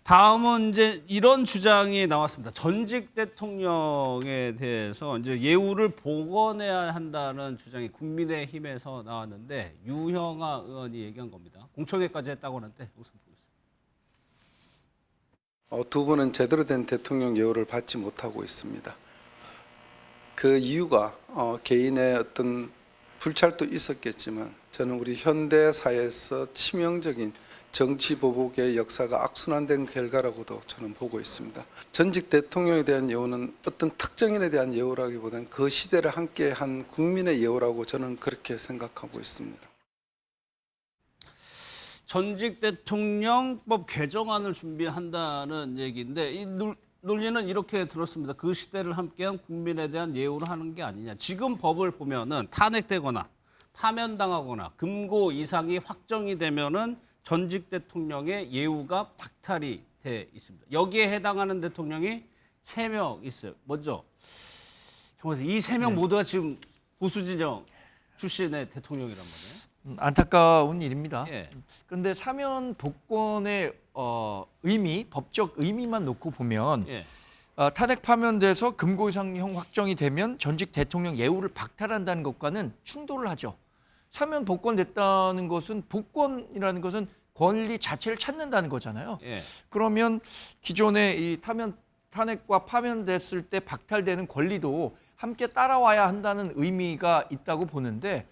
다음은 이제 이런 주장이 나왔습니다. 전직 대통령에 대해서 이제 예우를 복원해야 한다는 주장이 국민의힘에서 나왔는데 유형아 의원이 얘기한 겁니다. 공청회까지 했다고 하는데 우선 보겠습니다. 두 분은 제대로 된 대통령 예우를 받지 못하고 있습니다. 그 이유가 개인의 어떤 불찰도 있었겠지만 저는 우리 현대 사회에서 치명적인 정치 보복의 역사가 악순환된 결과라고도 저는 보고 있습니다. 전직 대통령에 대한 예우는 어떤 특정인에 대한 예우라기보다는 그 시대를 함께한 국민의 예우라고 저는 그렇게 생각하고 있습니다. 전직 대통령법 개정안을 준비한다는 얘기인데 이 논리는 이렇게 들었습니다. 그 시대를 함께한 국민에 대한 예우를 하는 게 아니냐. 지금 법을 보면은 탄핵되거나 파면당하거나 금고 이상이 확정이 되면은 전직 대통령의 예우가 박탈이 돼 있습니다. 여기에 해당하는 대통령이 3명 있어요. 먼저 정말 이 3명 모두가 지금 보수 진영 출신의 대통령이란 말이에요. 안타까운 일입니다. 예. 그런데 사면 복권의 의미, 법적 의미만 놓고 보면 예. 탄핵 파면돼서 금고 이상형 확정이 되면 전직 대통령 예우를 박탈한다는 것과는 충돌을 하죠. 사면 복권됐다는 것은 복권이라는 것은 권리 자체를 찾는다는 거잖아요. 예. 그러면 기존의 이 탄핵과 파면됐을 때 박탈되는 권리도 함께 따라와야 한다는 의미가 있다고 보는데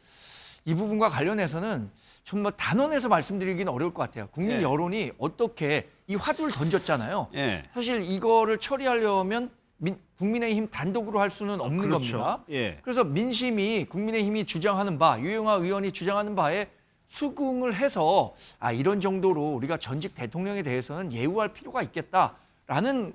이 부분과 관련해서는 정말 단언해서 말씀드리기는 어려울 것 같아요. 국민 예. 여론이 어떻게 이 화두를 던졌잖아요. 예. 사실 이거를 처리하려면 국민의힘 단독으로 할 수는 없는 그렇죠. 겁니다. 예. 그래서 민심이 국민의힘이 주장하는 바, 유영하 의원이 주장하는 바에 수긍을 해서 이런 정도로 우리가 전직 대통령에 대해서는 예우할 필요가 있겠다라는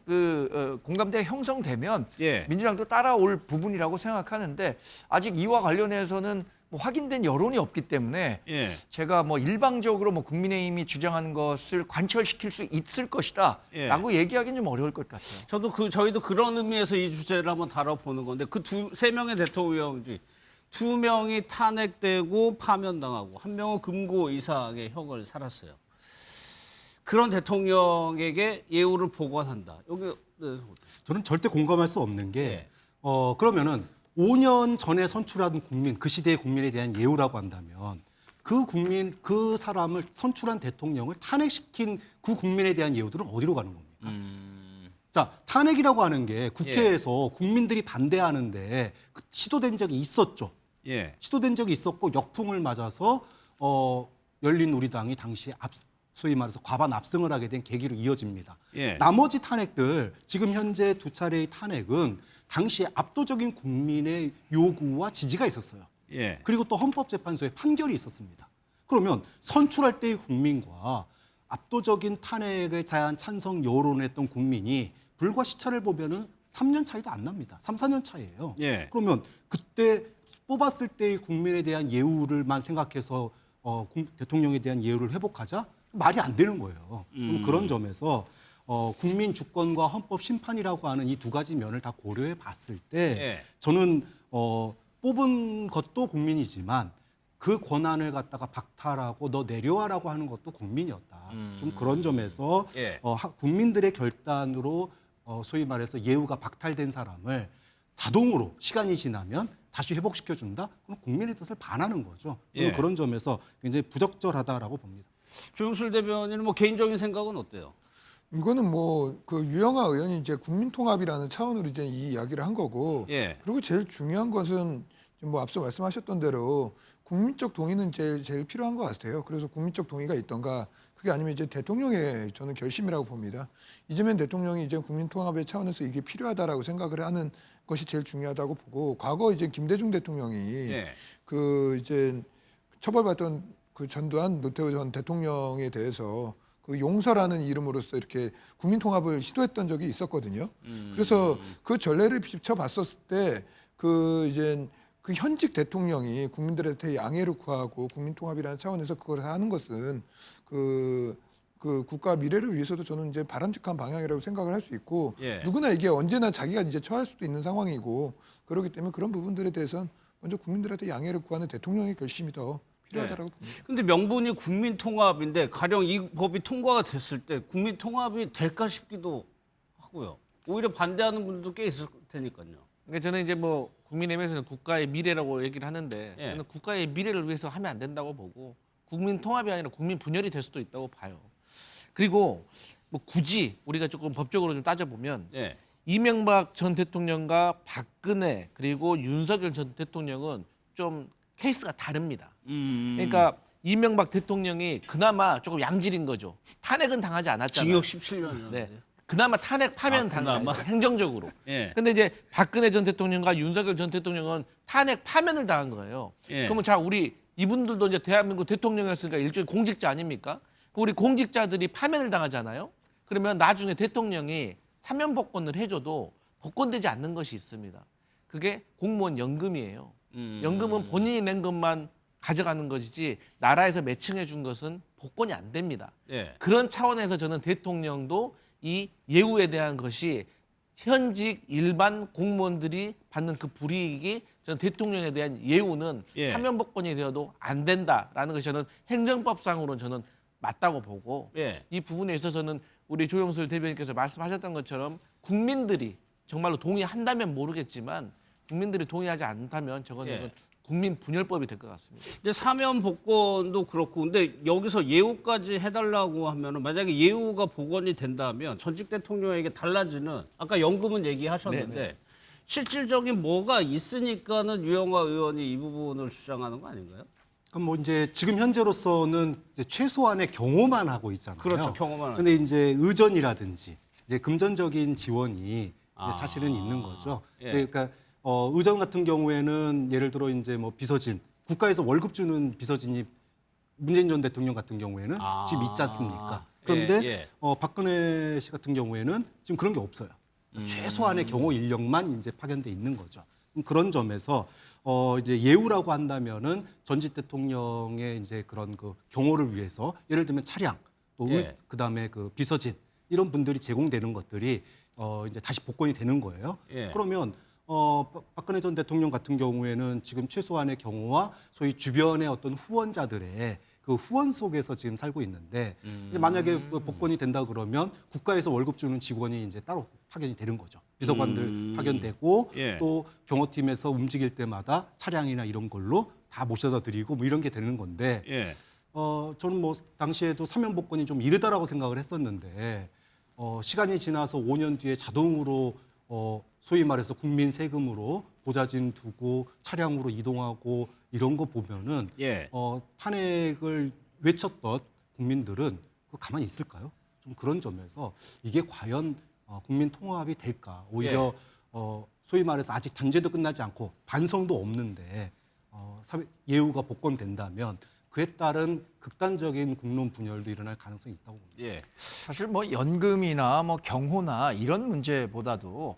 공감대가 형성되면 예. 민주당도 따라올 부분이라고 생각하는데 아직 이와 관련해서는 확인된 여론이 없기 때문에 예. 제가 일방적으로 국민의힘이 주장하는 것을 관철시킬 수 있을 것이다라고 얘기하기는 좀 어려울 것 같아요. 저희도 그런 의미에서 이 주제를 한번 다뤄보는 건데 그 3명의 대통령 중 2명이 탄핵되고 파면당하고 1명은 금고 이상의 형을 살았어요. 그런 대통령에게 예우를 복원한다. 여기 저는 절대 공감할 수 없는 게 그러면은 5년 전에 선출한 국민, 그 시대의 국민에 대한 예우라고 한다면 그 사람을 선출한 대통령을 탄핵시킨 그 국민에 대한 예우들은 어디로 가는 겁니까? 자, 탄핵이라고 하는 게 국회에서 국민들이 반대하는데 시도된 적이 있었죠. 예. 시도된 적이 있었고 역풍을 맞아서 열린우리당이 당시 소위 말해서 과반 압승을 하게 된 계기로 이어집니다. 예. 나머지 탄핵들, 지금 현재 2차례의 탄핵은 당시에 압도적인 국민의 요구와 지지가 있었어요. 예. 그리고 또 헌법재판소의 판결이 있었습니다. 그러면 선출할 때의 국민과 압도적인 탄핵에 대한 찬성 여론을 했던 국민이 불과 시차를 보면은 3년 차이도 안 납니다. 3, 4년 차이예요. 예. 그러면 그때 뽑았을 때의 국민에 대한 예우를만 생각해서 대통령에 대한 예우를 회복하자? 말이 안 되는 거예요. 좀 그런 점에서 국민 주권과 헌법 심판이라고 하는 이 두 가지 면을 다 고려해 봤을 때 저는 뽑은 것도 국민이지만 그 권한을 갖다가 박탈하고 너 내려와라고 하는 것도 국민이었다. 좀 그런 점에서 국민들의 결단으로 소위 말해서 예우가 박탈된 사람을 자동으로 시간이 지나면 다시 회복시켜준다? 그럼 국민의 뜻을 반하는 거죠. 저는 그런 점에서 굉장히 부적절하다라고 봅니다. 조영술 대변인은 개인적인 생각은 어때요? 이거는 그 유영하 의원이 이제 국민통합이라는 차원으로 이제 이 이야기를 한 거고, 그리고 제일 중요한 것은 앞서 말씀하셨던 대로 국민적 동의는 제일 필요한 것 같아요. 그래서 국민적 동의가 있던가, 그게 아니면 이제 대통령의 저는 결심이라고 봅니다. 이재명 대통령이 이제 국민통합의 차원에서 이게 필요하다라고 생각을 하는 것이 제일 중요하다고 보고, 과거 이제 김대중 대통령이 이제 처벌받던 전두환 노태우 전 대통령에 대해서 용서라는 이름으로서 이렇게 국민통합을 시도했던 적이 있었거든요. 그래서 그 전례를 비춰봤었을 때 이제 현직 대통령이 국민들한테 양해를 구하고 국민통합이라는 차원에서 그걸 하는 것은 그 국가 미래를 위해서도 저는 이제 바람직한 방향이라고 생각을 할 수 있고, 누구나 이게 언제나 자기가 이제 처할 수도 있는 상황이고, 그렇기 때문에 그런 부분들에 대해서는 먼저 국민들한테 양해를 구하는 대통령의 결심이 더 필요하다고 봅니다. 근데 명분이 국민통합인데 가령 이 법이 통과가 됐을 때 국민통합이 될까 싶기도 하고요. 오히려 반대하는 분들도 꽤 있을 테니까요. 그러니까 저는 이제 국민의힘에서는 국가의 미래라고 얘기를 하는데 저는 국가의 미래를 위해서 하면 안 된다고 보고 국민 통합이 아니라 국민 분열이 될 수도 있다고 봐요. 그리고 굳이 우리가 조금 법적으로 좀 따져보면 이명박 전 대통령과 박근혜 그리고 윤석열 전 대통령은 좀 케이스가 다릅니다. 그러니까 이명박 대통령이 그나마 조금 양질인 거죠. 탄핵은 당하지 않았잖아요. 징역 17년. 네. 그나마 탄핵 파면 당했어요. 행정적으로. 근데 이제 박근혜 전 대통령과 윤석열 전 대통령은 탄핵 파면을 당한 거예요. 그러면 우리 이분들도 이제 대한민국 대통령이었으니까 일종의 공직자 아닙니까? 우리 공직자들이 파면을 당하잖아요. 그러면 나중에 대통령이 사면 복권을 해줘도 복권되지 않는 것이 있습니다. 그게 공무원 연금이에요. 연금은 본인이 낸 것만 가져가는 것이지 나라에서 매칭해 준 것은 복권이 안 됩니다. 그런 차원에서 저는 대통령도 이 예우에 대한 것이 현직 일반 공무원들이 받는 그 불이익이 저는 대통령에 대한 예우는 예. 사면복권이 되어도 안 된다라는 것이 저는 행정법상으로는 저는 맞다고 보고 예. 이 부분에 있어서는 우리 조영술 대변인께서 말씀하셨던 것처럼 국민들이 정말로 동의한다면 모르겠지만 국민들이 동의하지 않다면 저거는 예. 국민 분열법이 될 것 같습니다. 이제 사면 복권도 그렇고 근데 여기서 예우까지 해달라고 하면은 만약에 예우가 복원이 된다면 전직 대통령에게 달라지는 아까 연금은 얘기하셨는데 네네. 실질적인 뭐가 있으니까는 유영하 의원이 이 부분을 주장하는 거 아닌가요? 그럼 뭐 이제 지금 현재로서는 이제 최소한의 경호만 하고 있잖아요. 그렇죠, 경호만 근데 이제 의전이라든지 이제 금전적인 지원이 이제 사실은 있는 거죠. 예. 그러니까 의전 같은 경우에는 예를 들어 이제 뭐 비서진 국가에서 월급 주는 비서진이 문재인 전 대통령 같은 경우에는 지금 있지 않습니까? 그런데 예. 박근혜 씨 같은 경우에는 지금 그런 게 없어요. 최소한의 경호 인력만 이제 파견돼 있는 거죠. 그런 점에서 이제 예우라고 한다면은 전직 대통령의 이제 그런 그 경호를 위해서 예를 들면 차량 또 예. 그다음에 그 비서진 이런 분들이 제공되는 것들이 이제 다시 복권이 되는 거예요. 예. 그러면 박근혜 전 대통령 같은 경우에는 지금 최소한의 경호와 소위 주변의 어떤 후원자들의 그 후원 속에서 지금 살고 있는데 이제 만약에 복권이 된다 그러면 국가에서 월급 주는 직원이 이제 따로 파견이 되는 거죠. 비서관들 파견되고 예. 또 경호팀에서 움직일 때마다 차량이나 이런 걸로 다 모셔다 드리고 뭐 이런 게 되는 건데 예. 저는 뭐 당시에도 사면 복권이 좀 이르다라고 생각을 했었는데 시간이 지나서 5년 뒤에 자동으로 소위 말해서 국민 세금으로 보좌진 두고 차량으로 이동하고 이런 거 보면은 예. 탄핵을 외쳤던 국민들은 그거 가만히 있을까요? 좀 그런 점에서 이게 과연 국민 통합이 될까? 오히려 소위 말해서 아직 단죄도 끝나지 않고 반성도 없는데 예우가 복권된다면 그에 따른 극단적인 국론 분열도 일어날 가능성이 있다고 봅니다. 예. 사실 뭐 연금이나 뭐 경호나 이런 문제보다도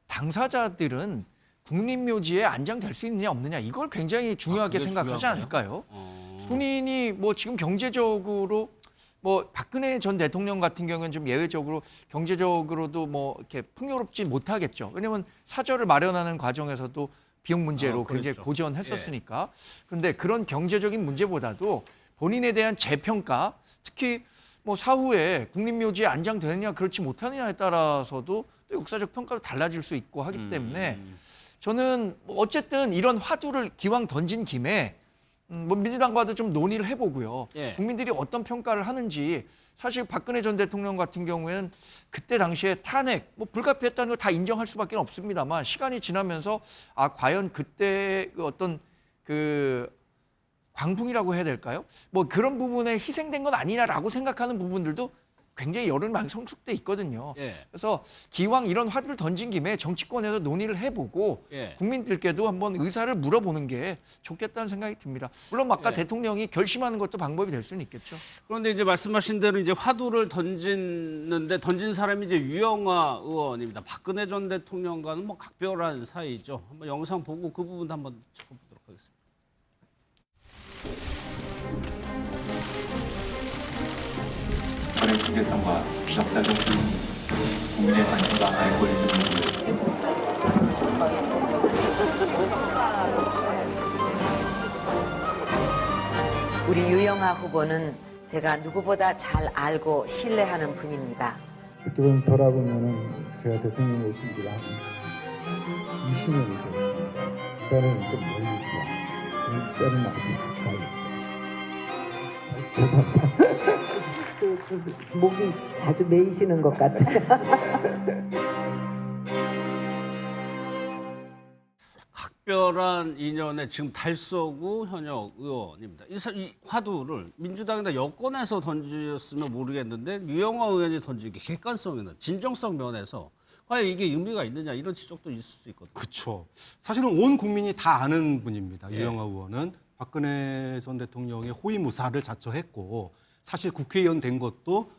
당사자들은 국립묘지에 안장될 수 있느냐 없느냐 이걸 굉장히 중요하게 그게 생각하지 중요하나요? 않을까요? 본인이 뭐 지금 경제적으로 뭐 박근혜 전 대통령 같은 경우는 좀 예외적으로 경제적으로도 뭐 이렇게 풍요롭지 못하겠죠. 왜냐하면 사저를 마련하는 과정에서도 비용 문제로 굉장히 그렇죠. 고전했었으니까. 그런데 그런 경제적인 문제보다도 본인에 대한 재평가, 특히 뭐 사후에 국립묘지에 안장되느냐 그렇지 못하느냐에 따라서도 또 역사적 평가도 달라질 수 있고 하기 때문에 저는 어쨌든 이런 화두를 기왕 던진 김에 뭐 민주당과도 좀 논의를 해보고요. 예. 국민들이 어떤 평가를 하는지 사실 박근혜 전 대통령 같은 경우에는 그때 당시에 탄핵, 뭐 불가피했다는 거 다 인정할 수밖에 없습니다만 시간이 지나면서 과연 그때 그 어떤 그 광풍이라고 해야 될까요? 뭐 그런 부분에 희생된 건 아니냐라고 생각하는 부분들도 굉장히 여론이 많이 성숙돼 있거든요. 예. 그래서 기왕 이런 화두를 던진 김에 정치권에서 논의를 해보고 예. 국민들께도 한번 의사를 물어보는 게 좋겠다는 생각이 듭니다. 물론 아까 예. 대통령이 결심하는 것도 방법이 될 수는 있겠죠. 그런데 이제 말씀하신 대로 이제 화두를 던진 사람이 이제 유영하 의원입니다. 박근혜 전 대통령과는 뭐 각별한 사이죠. 한번 영상 보고 그 부분 한번 짚어보도록 하겠습니다. 거래 중개성과 역사적 국민의 관심과 알고 있는 우리 유영하 후보는 제가 누구보다 잘 알고 신뢰하는 분입니다. 어떻게 보면 돌아보면은 제가 대통령 오신 지가 한 20년이 됐습니다. 저는 좀 멀리 있어. 때는 아주 가까이 있어. 죄송합니다. 목이 자주 메이시는 것 같아요. 각별한 인연의 지금 달서구 현역 의원입니다. 이 화두를 민주당이나 여권에서 던졌으면 모르겠는데 유영하 의원이 던진 게 객관성이나 진정성 면에서 과연 이게 의미가 있느냐 이런 지적도 있을 수 있거든요. 그렇죠. 사실은 온 국민이 다 아는 분입니다. 예. 유영하 의원은 박근혜 전 대통령의 호위무사를 자처했고 사실 국회의원 된 것도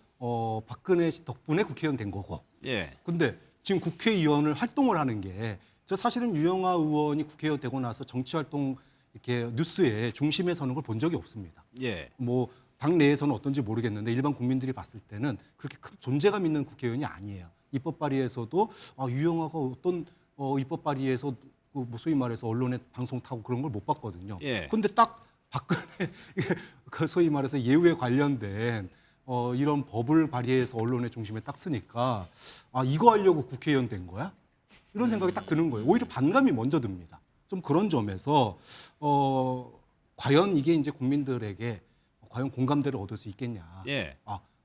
박근혜 씨 덕분에 국회의원 된 거고. 예. 근데 지금 국회의원을 활동을 하는 게 저 사실은 유영하 의원이 국회의원 되고 나서 정치 활동 이렇게 뉴스에 중심에 서는 걸 본 적이 없습니다. 예. 뭐 당 내에서는 어떤지 모르겠는데 일반 국민들이 봤을 때는 그렇게 큰 존재감 있는 국회의원이 아니에요. 입법 발의에서도 유영아가 어떤 입법 발의에서 그 소위 말해서 언론에 방송 타고 그런 걸 못 봤거든요. 예. 근데 딱 박근혜 그 소위 말해서 예우에 관련된 이런 법을 발의해서 언론의 중심에 딱 쓰니까 이거 하려고 국회의원 된 거야? 이런 생각이 딱 드는 거예요. 오히려 반감이 먼저 듭니다. 좀 그런 점에서 과연 이게 이제 국민들에게 과연 공감대를 얻을 수 있겠냐? 예.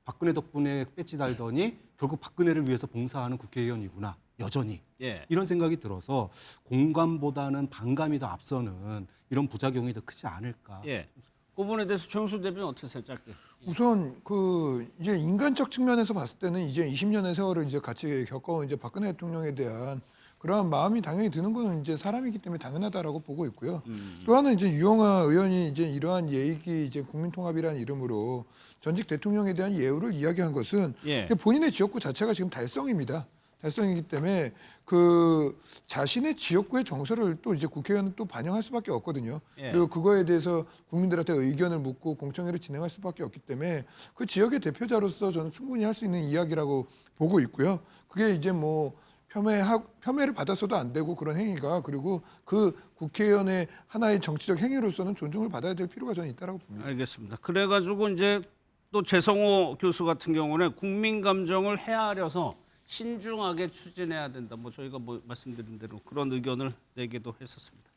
박근혜 덕분에 배지 달더니 결국 박근혜를 위해서 봉사하는 국회의원이구나. 여전히 예. 이런 생각이 들어서 공감보다는 반감이 더 앞서는 이런 부작용이 더 크지 않을까. 예. 그 부분에 대해서 최영수 대표는 어떻게 짧게? 우선 그 이제 인간적 측면에서 봤을 때는 이제 20년의 세월을 이제 같이 겪어온 이제 박근혜 대통령에 대한 그러한 마음이 당연히 드는 거는 이제 사람이기 때문에 당연하다라고 보고 있고요. 또 하나는 이제 유영아 의원이 이제 이러한 예익이 이제 국민통합이라는 이름으로 전직 대통령에 대한 예우를 이야기한 것은 예. 본인의 지역구 자체가 지금 달성입니다. 달성이기 때문에 그 자신의 지역구의 정서를 또 이제 국회의원은 또 반영할 수밖에 없거든요. 예. 그리고 그거에 대해서 국민들한테 의견을 묻고 공청회를 진행할 수밖에 없기 때문에 그 지역의 대표자로서 저는 충분히 할 수 있는 이야기라고 보고 있고요. 그게 이제 뭐 폄훼를 받아서도 안 되고 그런 행위가 그리고 그 국회의원의 하나의 정치적 행위로서는 존중을 받아야 될 필요가 저는 있다라고 봅니다. 알겠습니다. 그래가지고 이제 또 재성호 교수 같은 경우는 국민 감정을 헤아려서 신중하게 추진해야 된다. 뭐 저희가 뭐 말씀드린 대로 그런 의견을 내기도 했었습니다.